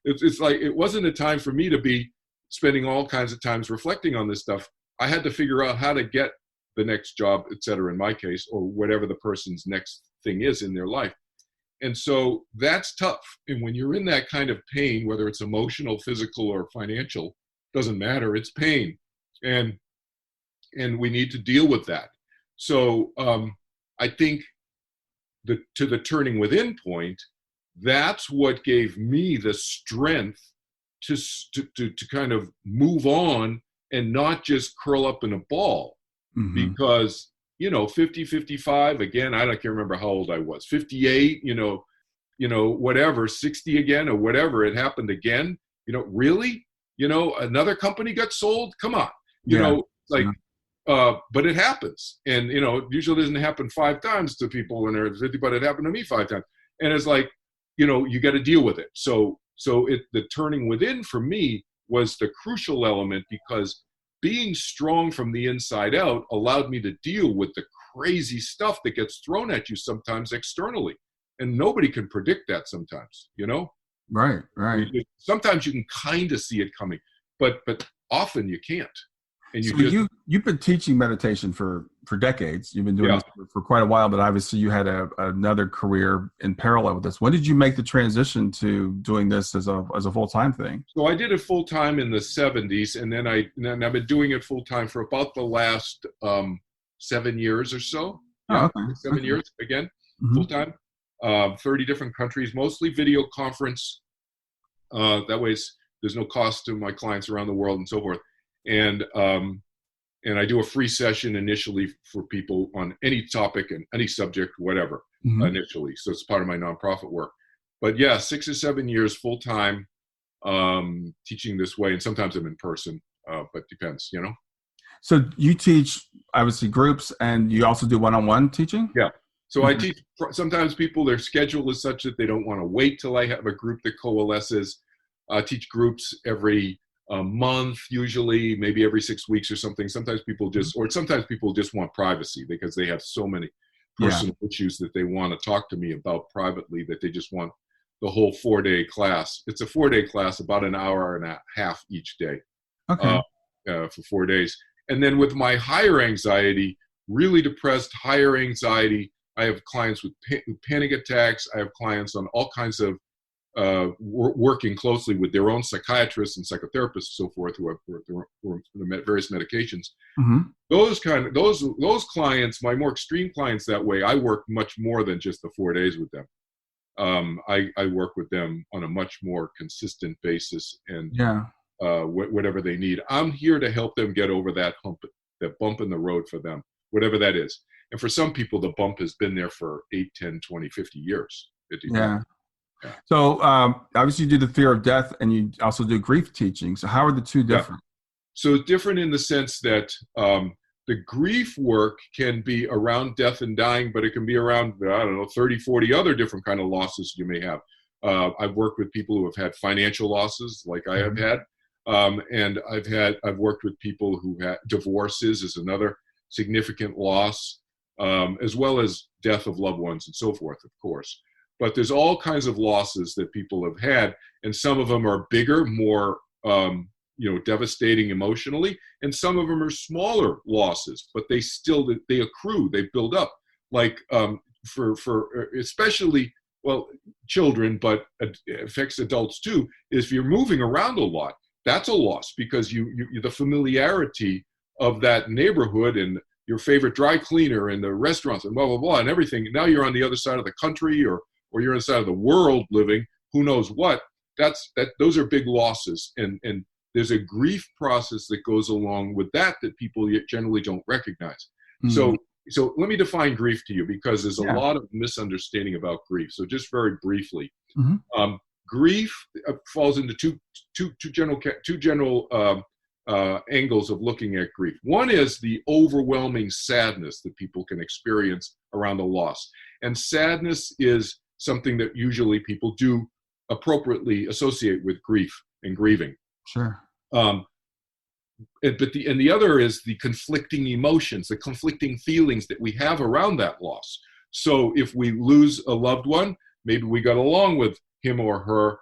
It's like, it wasn't a time for me to be spending all kinds of times reflecting on this stuff. I had to figure out how to get the next job, et cetera, in my case, or whatever the person's next thing is in their life. And so that's tough. And when you're in that kind of pain, whether it's emotional, physical, or financial, doesn't matter, it's pain. And we need to deal with that. So I think to the turning within point, that's what gave me the strength to kind of move on and not just curl up in a ball. Mm-hmm. Because 50, 55, again, I can't remember how old I was, 58, whatever, 60 again, or whatever, it happened again, really, another company got sold, come on, but it happens. And, it usually doesn't happen 5 times to people when they're 50, but it happened to me 5 times. And it's like, you got to deal with it. So the turning within for me was the crucial element, because being strong from the inside out allowed me to deal with the crazy stuff that gets thrown at you sometimes externally. And nobody can predict that sometimes, Right. Sometimes you can kind of see it coming, but often you can't. And you've been teaching meditation for decades. You've been doing this for quite a while, but obviously you had another career in parallel with this. When did you make the transition to doing this as a full-time thing? So I did it full-time in the 70s, and then I've been doing it full-time for about the last 7 years or so. Yeah, okay. 7 years again, mm-hmm. full-time. 30 different countries, mostly video conference. That way there's no cost to my clients around the world and so forth. And I do a free session initially for people on any topic and any subject, whatever, mm-hmm. initially. So it's part of my nonprofit work. But 6 or 7 years full time teaching this way, and sometimes I'm in person, but depends, So you teach obviously groups, and you also do one-on-one teaching? Yeah. So mm-hmm. I teach. Sometimes people, their schedule is such that they don't want to wait till I have a group that coalesces. I teach groups every a month, usually, maybe every 6 weeks or something. Sometimes people just want privacy because they have so many personal issues that they want to talk to me about privately, that they just want the whole 4-day class. It's a 4-day class, about an hour and a half each day, for 4 days. And then with my higher anxiety, really depressed, higher anxiety, I have clients with panic attacks. I have clients on all kinds of working closely with their own psychiatrists and psychotherapists and so forth, who are various medications. Mm-hmm. Those clients, my more extreme clients, that way, I work much more than just the 4 days with them. I work with them on a much more consistent basis, and whatever they need, I'm here to help them get over that bump in the road for them, whatever that is. And for some people, the bump has been there for 8, 10, 20, 50 years. Yeah. So obviously you do the fear of death, and you also do grief teaching. So how are the two different? So different in the sense that the grief work can be around death and dying, but it can be around, 30, 40 other different kind of losses you may have. I've worked with people who have had financial losses like I have had. And I've worked with people who had divorces is another significant loss, as well as death of loved ones and so forth, of course. But there's all kinds of losses that people have had, and some of them are bigger, more devastating emotionally, and some of them are smaller losses, but they accrue, they build up. Like for especially, children, but it affects adults too, is if you're moving around a lot, that's a loss, because you the familiarity of that neighborhood and your favorite dry cleaner and the restaurants and blah, blah, blah, and everything. Now you're on the other side of the country, or you're on the side of the world living, who knows what. Those are big losses. And there's a grief process that goes along with that people generally don't recognize. Mm-hmm. So So let me define grief to you, because there's a lot of misunderstanding about grief. So just very briefly, grief falls into two general angles of looking at grief. One is the overwhelming sadness that people can experience around a loss, and sadness is something that usually people do appropriately associate with grief and grieving. Sure. But the other is the conflicting emotions, the conflicting feelings that we have around that loss. So if we lose a loved one, maybe we got along with him or her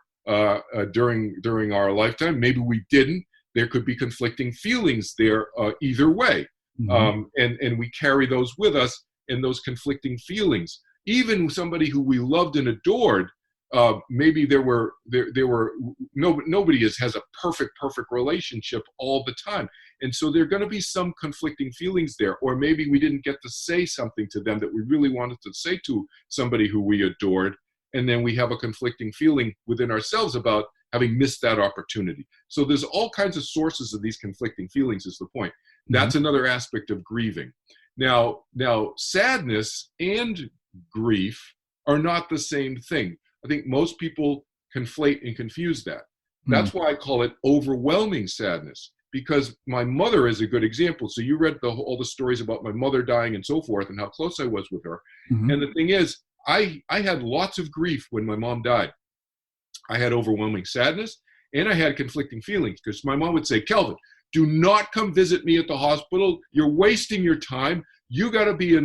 during our lifetime. Maybe we didn't. There could be conflicting feelings there either way, and we carry those with us, and those conflicting feelings. Even somebody who we loved and adored, maybe nobody has a perfect relationship all the time, and so there are going to be some conflicting feelings there. Or maybe we didn't get to say something to them that we really wanted to say to somebody who we adored, and then we have a conflicting feeling within ourselves about having missed that opportunity. So there's all kinds of sources of these conflicting feelings, is the point. That's another aspect of grieving. Now sadness and grief are not the same thing. I think most people conflate and confuse that. That's why I call it overwhelming sadness, because my mother is a good example. So you read all the stories about my mother dying and so forth, and how close I was with her. And the thing is, I had lots of grief when my mom died. I had overwhelming sadness, and I had conflicting feelings, because my mom would say, "Kelvin, do not come visit me at the hospital. You're wasting your time. You got to be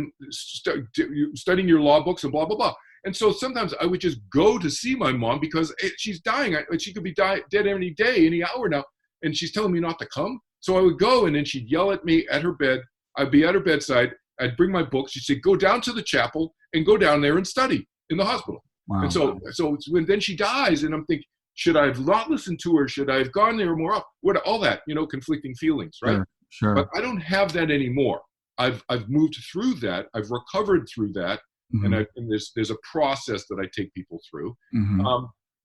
studying your law books and blah, blah, blah." And so sometimes I would just go to see my mom because she's dying. She could be dead any day, any hour now, and she's telling me not to come. So I would go, and then she'd yell at me at her bed. I'd be at her bedside. I'd bring my books. She'd say, "Go down to the chapel and go down there and study in the hospital." Wow. And so when then she dies, and I'm thinking, should I have not listened to her? Should I have gone there more often? All that, conflicting feelings, right? Sure. But I don't have that anymore. I've moved through that. I've recovered through that, and there's a process that I take people through.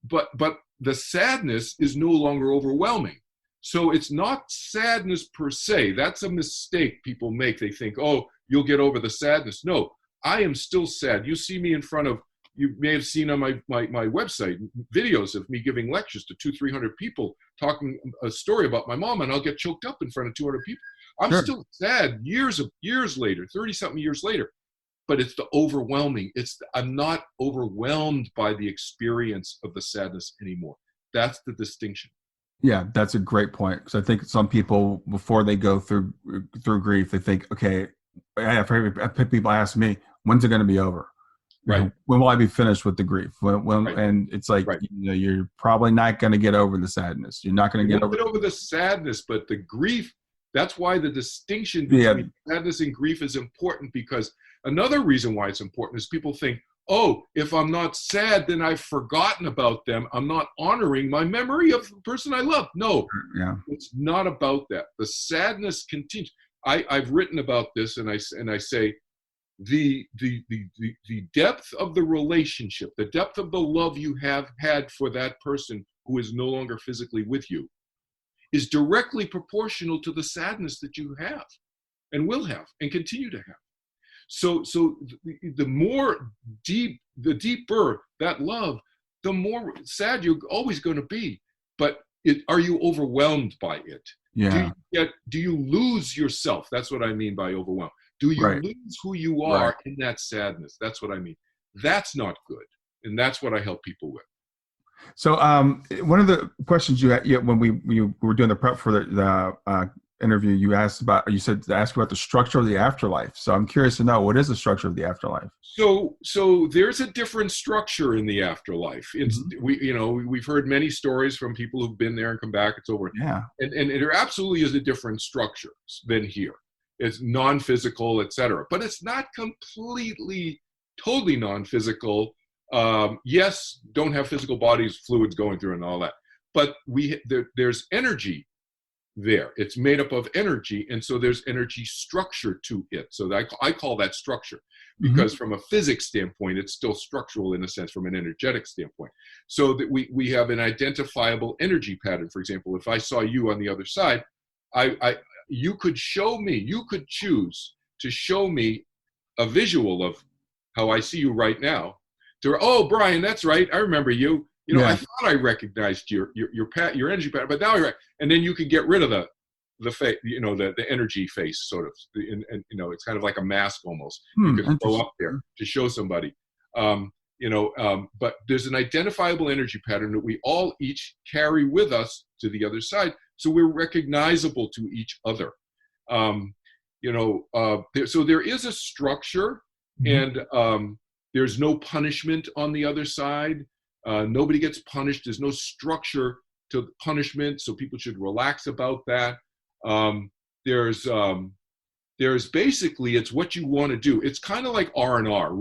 But the sadness is no longer overwhelming. So it's not sadness per se. That's a mistake people make. They think, "Oh, you'll get over the sadness." No, I am still sad. You see me in front of, you may have seen on my website videos of me giving lectures to 200-300 people, talking a story about my mom, and I'll get choked up in front of 200 people. I'm still sad years later, 30-something years later. But it's the overwhelming. I'm not overwhelmed by the experience of the sadness anymore. That's the distinction. Yeah, that's a great point. Because I think some people, before they go through grief, they think, okay, I've heard people ask me, when's it going to be over? Right. When will I be finished with the grief? Right. And it's like, you're probably not going to get over the sadness. You're not going to get over the sadness, but the grief. That's why the distinction between sadness and grief is important, because another reason why it's important is people think, "Oh, if I'm not sad, then I've forgotten about them. I'm not honoring my memory of the person I love." No, it's not about that. The sadness continues. I've written about this, and I say the depth of the relationship, the depth of the love you have had for that person who is no longer physically with you, is directly proportional to the sadness that you have and will have and continue to have. So the deeper that love, the more sad you're always going to be. But are you overwhelmed by it? Yeah. Do you lose yourself? That's what I mean by overwhelmed. Do you lose who you are in that sadness? That's what I mean. That's not good. And that's what I help people with. So one of the questions you had when we were doing the prep for the interview, you said to ask about the structure of the afterlife. So I'm curious to know, what is the structure of the afterlife? So there's a different structure in the afterlife. It's we've heard many stories from people who've been there and come back. It's over. Yeah. And there absolutely is a different structure than here. It's non-physical, etc. But it's not completely, totally non-physical. Yes, don't have physical bodies, fluids going through and all that. But there's energy there. It's made up of energy, and so there's energy structure to it. So I call that structure, because from a physics standpoint, it's still structural in a sense from an energetic standpoint. So that we have an identifiable energy pattern. For example, if I saw you on the other side, you could choose to show me a visual of how I see you right now to, oh, Brian, that's right. I remember you. You know, I thought I recognized your energy pattern, but now and then you can get rid of the face, you know, the energy face sort of, and you know, it's kind of like a mask almost. You could throw up there to show somebody, but there's an identifiable energy pattern that we all each carry with us to the other side, so we're recognizable to each other. So there is a structure, and there's no punishment on the other side. Nobody gets punished. There's no structure to punishment, so people should relax about that. There's basically, it's what you want to do. It's kind of like R&R,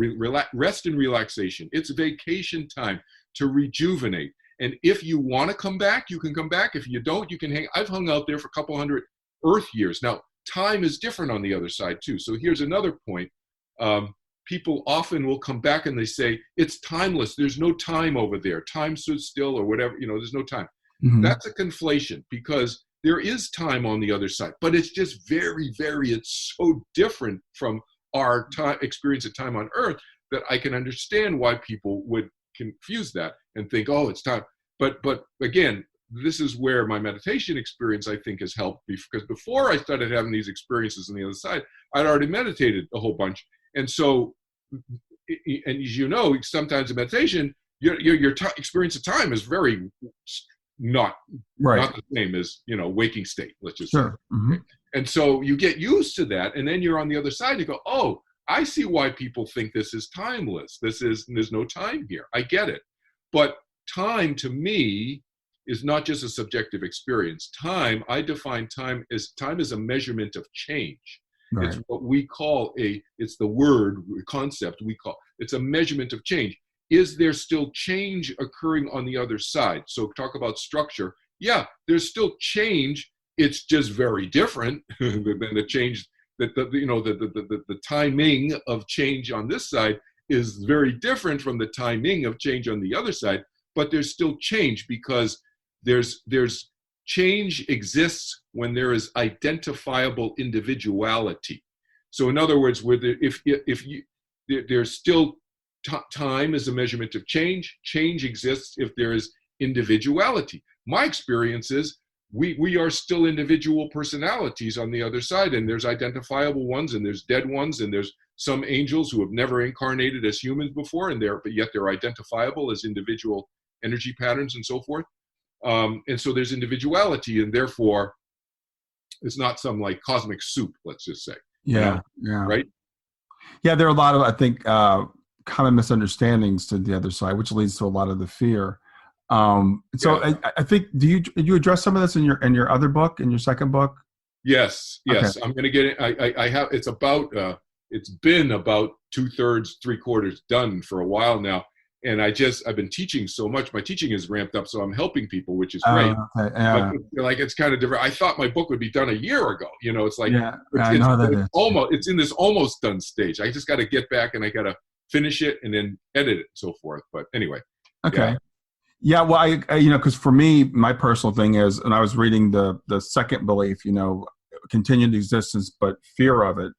rest and relaxation. It's vacation time to rejuvenate. And if you want to come back, you can come back. If you don't, you can hang. I've hung out there for a couple hundred Earth years. Now, time is different on the other side too. So here's another point. People often will come back and they say, it's timeless. There's no time over there. Time stood still or whatever, you know, there's no time. That's a conflation, because there is time on the other side, but it's just it's so different from our time experience of time on Earth that I can understand why people would confuse that and think, oh, it's time. But again, this is where my meditation experience, I think, has helped, because before I started having these experiences on the other side, I'd already meditated a whole bunch. And so, and as you know, sometimes in meditation, your experience of time is very not the same as, you know, waking state, let's just say. Okay? And so you get used to that, and then you're on the other side, you go, oh, I see why people think this is timeless. There's no time here. I get it. But time, to me, is not just a subjective experience. Time, I define time as a measurement of change. Right. It's what we call it's the word concept we call, it's a measurement of change. Is there still change occurring on the other side? So talk about structure. Yeah, there's still change. It's just very different than the change the timing of change on this side is very different from the timing of change on the other side. But there's still change, because there's change exists when there is identifiable individuality. So in other words, there's still time is a measurement of change. Change exists if there is individuality. My experience is we are still individual personalities on the other side, and there's identifiable ones, and there's dead ones, and there's some angels who have never incarnated as humans before, but yet they're identifiable as individual energy patterns and so forth. And so there's individuality, and therefore it's not some like cosmic soup, let's just say. Yeah. Right? Yeah, there are a lot of, I think, common misunderstandings to the other side, which leads to a lot of the fear. I think, did you address some of this in your other book, in your second book? Yes. Okay. I'm going to get it. I have, it's been about 2/3, 3/4 done for a while now. And I've been teaching so much. My teaching is ramped up, so I'm helping people, which is great. Okay. Yeah. But, like, it's kind of different. I thought my book would be done a year ago. You know, it's like, it's in this almost done stage. I just got to get back and I got to finish it and then edit it and so forth. But anyway. Okay. Yeah. Well, I because for me, my personal thing is, and I was reading the second belief, continued existence, but fear of it.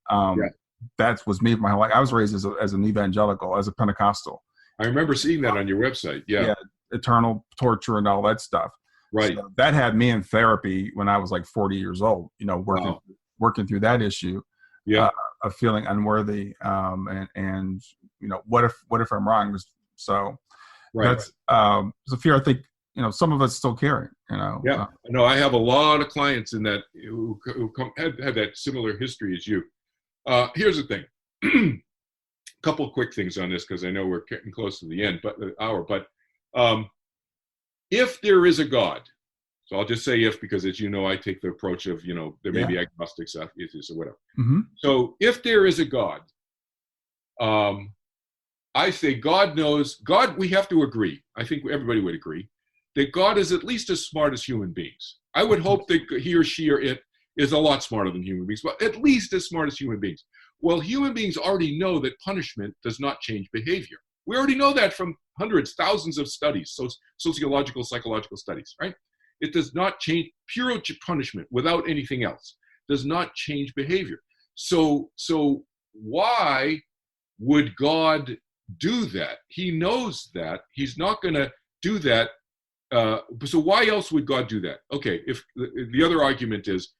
That was me my whole life. I was raised as an evangelical, as a Pentecostal. I remember seeing that on your website. Yeah. Eternal torture and all that stuff. Right. So that had me in therapy when I was like 40 years old, working through that issue. Yeah. Of feeling unworthy. And what if I'm wrong? So that's a fear I think, some of us still carry, Yeah. No, I have a lot of clients in that who had that similar history as you. Here's the thing. Couple of quick things on this, because I know we're getting close to the end, but if there is a God, so I'll just say if, because as you know, I take the approach of, there may be agnostics, atheists, or whatever. Mm-hmm. So if there is a God, I say God knows, we have to agree, I think everybody would agree, that God is at least as smart as human beings. I would hope that he or she or it is a lot smarter than human beings, but at least as smart as human beings. Well, human beings already know that punishment does not change behavior. We already know that from hundreds, thousands of studies, sociological, psychological studies, right? It does not change, pure punishment without anything else does not change behavior. So why would God do that? He knows that he's not going to do that. So why else would God do that? Okay, if the other argument is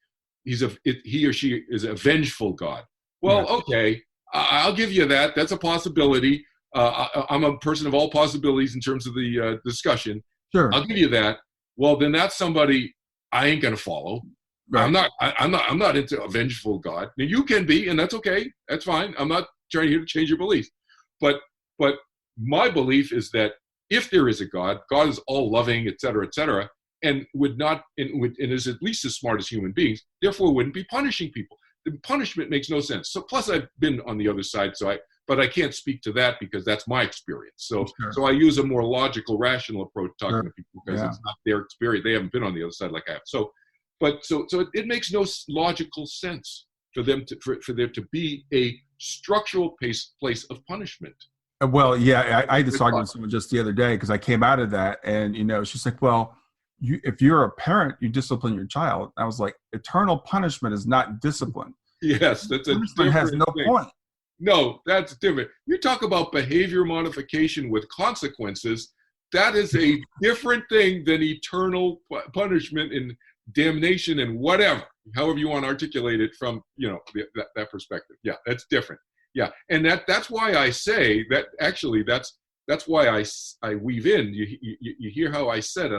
he or she is a vengeful God. Well, okay, I'll give you that. That's a possibility. I'm a person of all possibilities in terms of the discussion. Sure. I'll give you that. Well, then that's somebody I ain't going to follow. Right. I'm not into a vengeful God. Now, you can be, and that's okay. That's fine. I'm not trying here to change your beliefs. But my belief is that if there is a God, God is all loving, et cetera, and is at least as smart as human beings, therefore wouldn't be punishing people. The punishment makes no sense. So plus I've been on the other side, but I can't speak to that because that's my experience. So I use a more logical, rational approach talking to people because it's not their experience. They haven't been on the other side like I have. So it makes no logical sense for them for there to be a structural place of punishment. Well, yeah, I had this argument with someone just the other day because I came out of that, and she's like, "Well, if you're a parent, you discipline your child." I was like, "Eternal punishment is not discipline." Yes, that's a punishment has no point. No, that's different. You talk about behavior modification with consequences. That is a different thing than eternal punishment and damnation and whatever, however you want to articulate it from that perspective. Yeah, that's different. Yeah, and that's why I say that. Actually, that's why I weave in. You hear how I said it.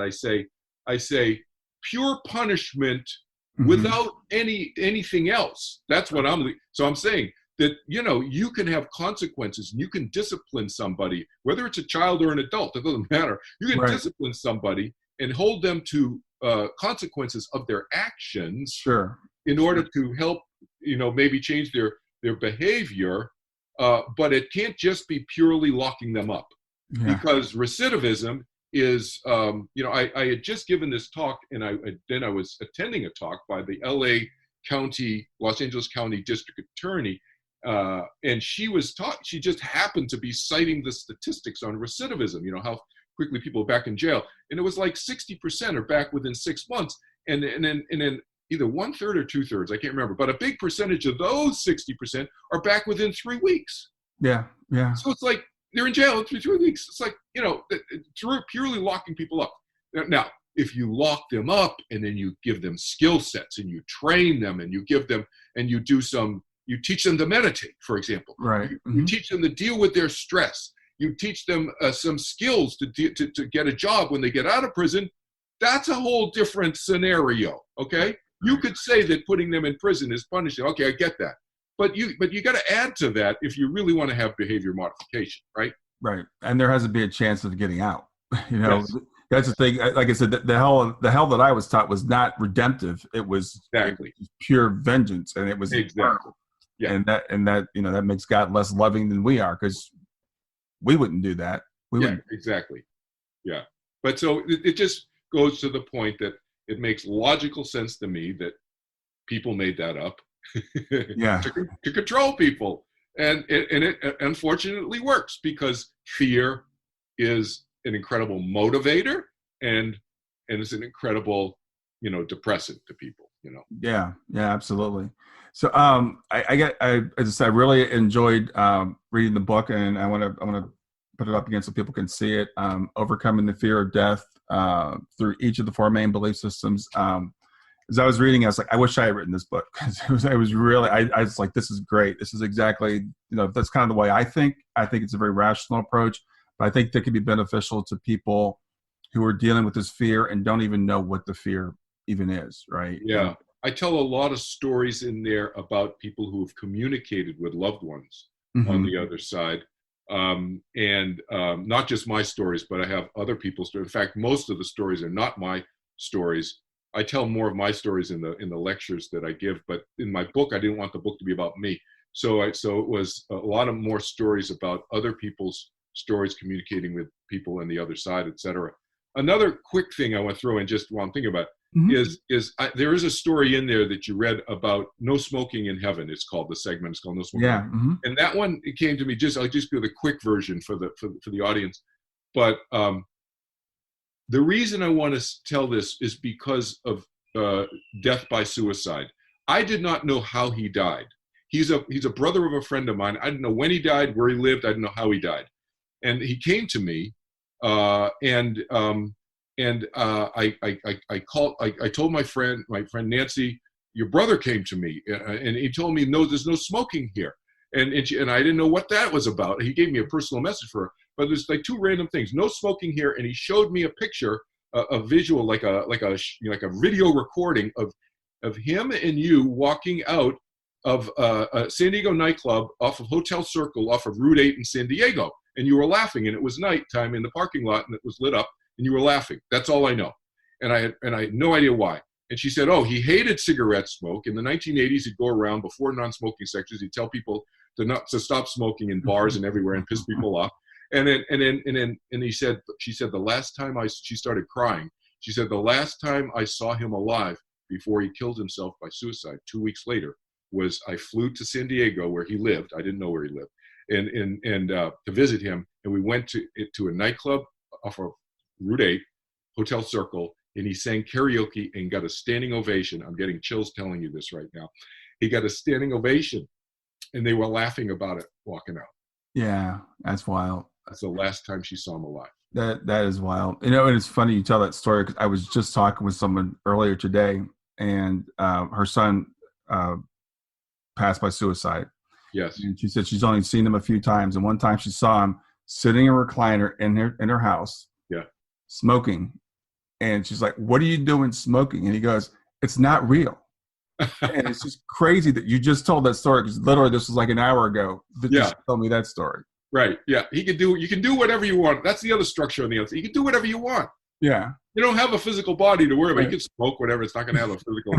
I say pure punishment without anything else. That's what So I'm saying that you can have consequences and you can discipline somebody, whether it's a child or an adult. It doesn't matter. You can discipline somebody and hold them to consequences of their actions. Sure. In order to help maybe change their behavior, but it can't just be purely locking them up, because recidivism is, I had just given this talk, and I was attending a talk by the Los Angeles County District Attorney, and she just happened to be citing the statistics on recidivism, how quickly people are back in jail, and it was like 60% are back within 6 months, and then either 1/3 or 2/3, I can't remember, but a big percentage of those 60% are back within 3 weeks. Yeah. So it's like they're in jail for 3 weeks. It's like, purely locking people up. Now, if you lock them up and then you give them skill sets and you train them and you give them and you teach them to meditate, for example. Right. You teach them to deal with their stress. You teach them some skills to get a job when they get out of prison. That's a whole different scenario. Okay. You could say that putting them in prison is punishing. Okay, I get that. But you got to add to that if you really want to have behavior modification, right? Right. And there has to be a chance of getting out. Yes. That's the thing. Like I said, the hell that I was taught was not redemptive. It was pure vengeance, and it was eternal. Yeah. And that makes God less loving than we are, because we wouldn't do that. Exactly. Yeah. But so it just goes to the point that it makes logical sense to me that people made that up to control people. And it unfortunately works, because fear is an incredible motivator and it's an incredible, depressant to people, Yeah, absolutely. So I really enjoyed reading the book, and I want to put it up again so people can see it. Overcoming the Fear of Death through each of the 4 main belief systems. As I was reading, I was like, I wish I had written this book, because I was like, this is great. This is exactly, that's kind of the way I think. I think it's a very rational approach, but I think that could be beneficial to people who are dealing with this fear and don't even know what the fear even is, right? Yeah. I tell a lot of stories in there about people who have communicated with loved ones on the other side. And not just my stories, but I have other people's stories. In fact, most of the stories are not my stories. I tell more of my stories in the lectures that I give, but in my book, I didn't want the book to be about me. So it was a lot of more stories about other people's stories, communicating with people on the other side, et cetera. Another quick thing I want to throw in, just while I'm thinking about is there is a story in there that you read about no smoking in heaven. It's called, the segment is called No Smoking. Yeah. And that one, it came to me, I'll just do the quick version for the audience. But the reason I want to tell this is because of death by suicide. I did not know how he died. He's a brother of a friend of mine. I didn't know when he died, where he lived. I didn't know how he died. And he came to me, I told my friend Nancy, your brother came to me, and he told me, no, there's no smoking here. And I didn't know what that was about. He gave me a personal message for her, but there's like two random things: no smoking here, and he showed me a picture, a visual, like a video recording of him and you walking out of a San Diego nightclub off of Hotel Circle, off of Route 8 in San Diego, and you were laughing, and it was nighttime in the parking lot, and it was lit up, and you were laughing. That's all I know, and I had no idea why. And she said, oh, he hated cigarette smoke. In the 1980s, he'd go around before non-smoking sections. He'd tell people to stop smoking in bars and everywhere and piss people off. And she said the last time she started crying. She said the last time I saw him alive before he killed himself by suicide 2 weeks later was I flew to San Diego where he lived. I didn't know where he lived, and to visit him. And we went to a nightclub off of Route 8, Hotel Circle. And he sang karaoke and got a standing ovation. I'm getting chills telling you this right now. He got a standing ovation, and they were laughing about it walking out. Yeah, that's wild. That's the last time she saw him alive. That is wild. And it's funny you tell that story, because I was just talking with someone earlier today, and her son passed by suicide. Yes. And she said she's only seen him a few times, and one time she saw him sitting in a recliner in her house, smoking. And she's like, what are you doing smoking? And he goes, it's not real. And it's just crazy that you just told that story, because literally this was like an hour ago that you told me that story. Right. Yeah. You can do whatever you want. That's the other structure on the other. You can do whatever you want. Yeah. You don't have a physical body to worry about. You can smoke whatever. It's not going to have a physical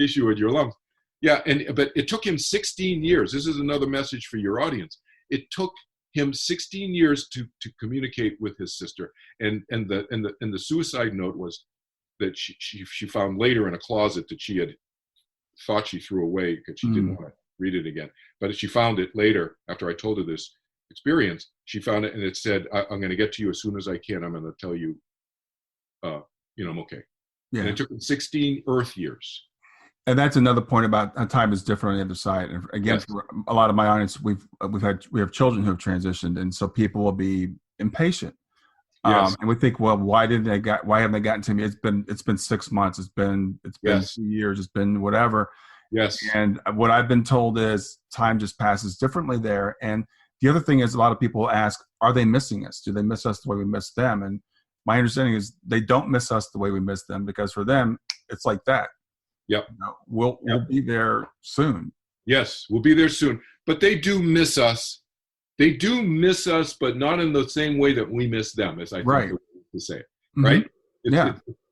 issue with your lungs. Yeah. But it took him 16 years. This is another message for your audience. It took him 16 years to communicate with his sister, and the suicide note was that she found later in a closet that she had thought she threw away because she didn't want to read it again. But she found it later after I told her this experience. She found it, and it said, "I'm going to get to you as soon as I can. I'm going to tell you, I'm okay." Yeah. And it took him 16 Earth years. And that's another point about how time is different on the other side. And again, for a lot of my audience, we have children who have transitioned, and so people will be impatient. And we think, well, why haven't they gotten to me? It's been 6 months. It's been 2 years. It's been whatever. Yes. And what I've been told is time just passes differently there. And the other thing is, a lot of people ask, are they missing us? Do they miss us the way we miss them? And my understanding is they don't miss us the way we miss them, because for them, it's like that. Yep. We'll be there soon. Yes, we'll be there soon. But they do miss us. They do miss us, but not in the same way that we miss them, as I think to say it. Right?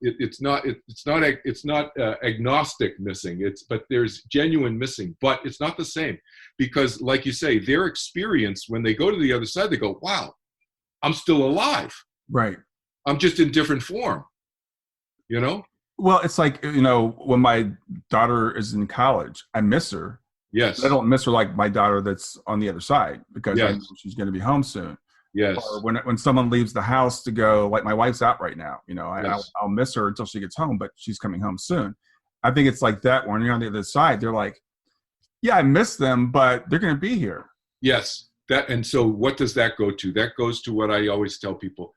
It's not agnostic missing. But there's genuine missing. But it's not the same, because, like you say, their experience when they go to the other side, they go, "Wow, I'm still alive. Right. I'm just in different form." You know. Well, it's like, when my daughter is in college, I miss her. Yes. I don't miss her like my daughter that's on the other side, because I know she's going to be home soon. Yes. Or when someone leaves the house to go, like my wife's out right now, I'll miss her until she gets home, but she's coming home soon. I think it's like that when you're on the other side. They're like, yeah, I miss them, but they're going to be here. Yes. And so what does that go to? That goes to what I always tell people.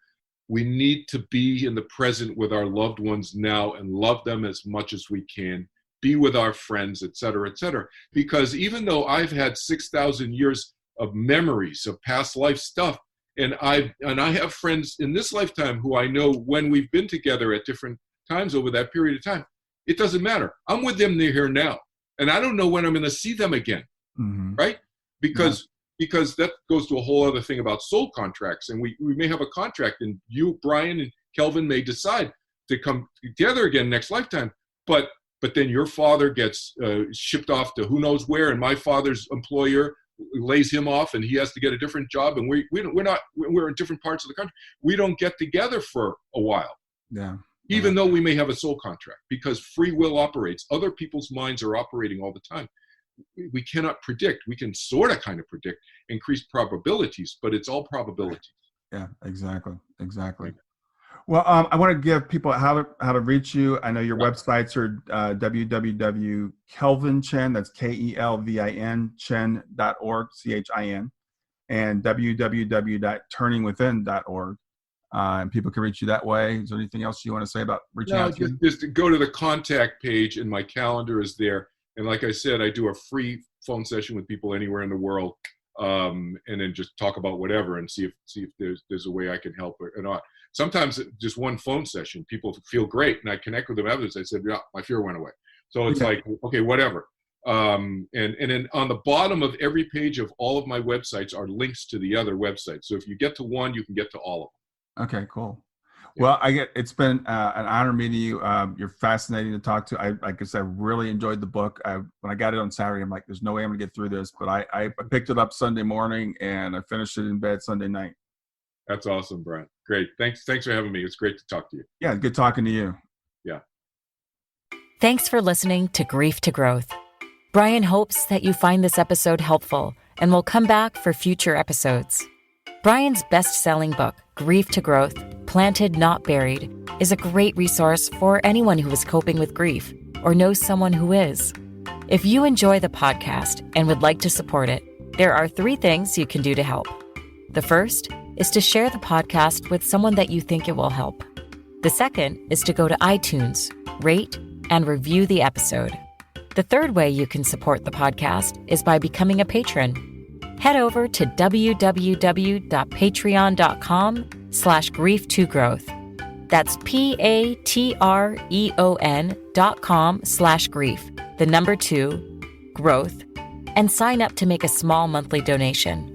We need to be in the present with our loved ones now and love them as much as we can, be with our friends, et cetera, because even though I've had 6,000 years of memories of past life stuff, and I have friends in this lifetime who I know when we've been together at different times over that period of time, it doesn't matter. I'm with them, they're here now, and I don't know when I'm going to see them again, right? Because that goes to a whole other thing about soul contracts. And we may have a contract, and you, Brian, and Kelvin may decide to come together again next lifetime. But then your father gets shipped off to who knows where, and my father's employer lays him off, and he has to get a different job. And we're in different parts of the country. We don't get together for a while. Yeah. Even though we may have a soul contract, because free will operates. Other people's minds are operating all the time. We cannot predict. We can sort of kind of predict increased probabilities, but it's all probabilities. Yeah, exactly. Well, I want to give people how to reach you. I know your websites are www.kelvinchin, that's KELVIN, chin.org, CHIN, and www.turningwithin.org. And people can reach you that way. Is there anything else you want to say about reaching out to you? Just go to the contact page, and my calendar is there. And like I said, I do a free phone session with people anywhere in the world, and then just talk about whatever and see if there's a way I can help or not. Sometimes just one phone session, people feel great, and I connect with them. Others, I said, yeah, my fear went away. So it's like, okay, whatever. And then on the bottom of every page of all of my websites are links to the other websites. So if you get to one, you can get to all of them. Okay, cool. Yeah. Well, it's been an honor meeting you. You're fascinating to talk to. Like I said, really enjoyed the book. When I got it on Saturday, I'm like, there's no way I'm gonna get through this. But I picked it up Sunday morning and I finished it in bed Sunday night. That's awesome, Brian. Great. Thanks for having me. It's great to talk to you. Yeah, good talking to you. Yeah. Thanks for listening to Grief to Growth. Brian hopes that you find this episode helpful and will come back for future episodes. Brian's best-selling book, Grief to Growth, Planted Not Buried, is a great resource for anyone who is coping with grief or knows someone who is. If you enjoy the podcast and would like to support it, there are 3 things you can do to help. The first is to share the podcast with someone that you think it will help. The second is to go to iTunes, rate, and review the episode. The third way you can support the podcast is by becoming a patron. Head over to www.patreon.com/grief2growth. That's patreon.com/grief, the number 2, growth, and sign up to make a small monthly donation.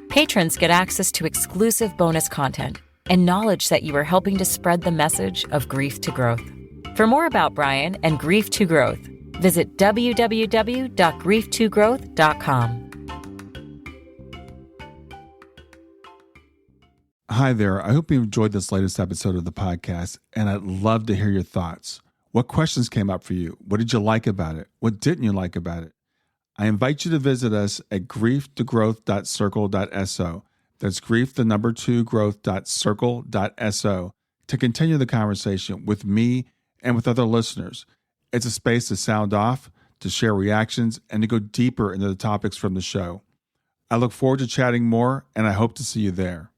Patrons get access to exclusive bonus content and knowledge that you are helping to spread the message of grief to growth. For more about Brian and Grief to Growth, visit www.grief2growth.com. Hi there. I hope you enjoyed this latest episode of the podcast, and I'd love to hear your thoughts. What questions came up for you? What did you like about it? What didn't you like about it? I invite you to visit us at grieftogrowth.circle.so. That's grief, the number 2, growth.circle.so to continue the conversation with me and with other listeners. It's a space to sound off, to share reactions, and to go deeper into the topics from the show. I look forward to chatting more, and I hope to see you there.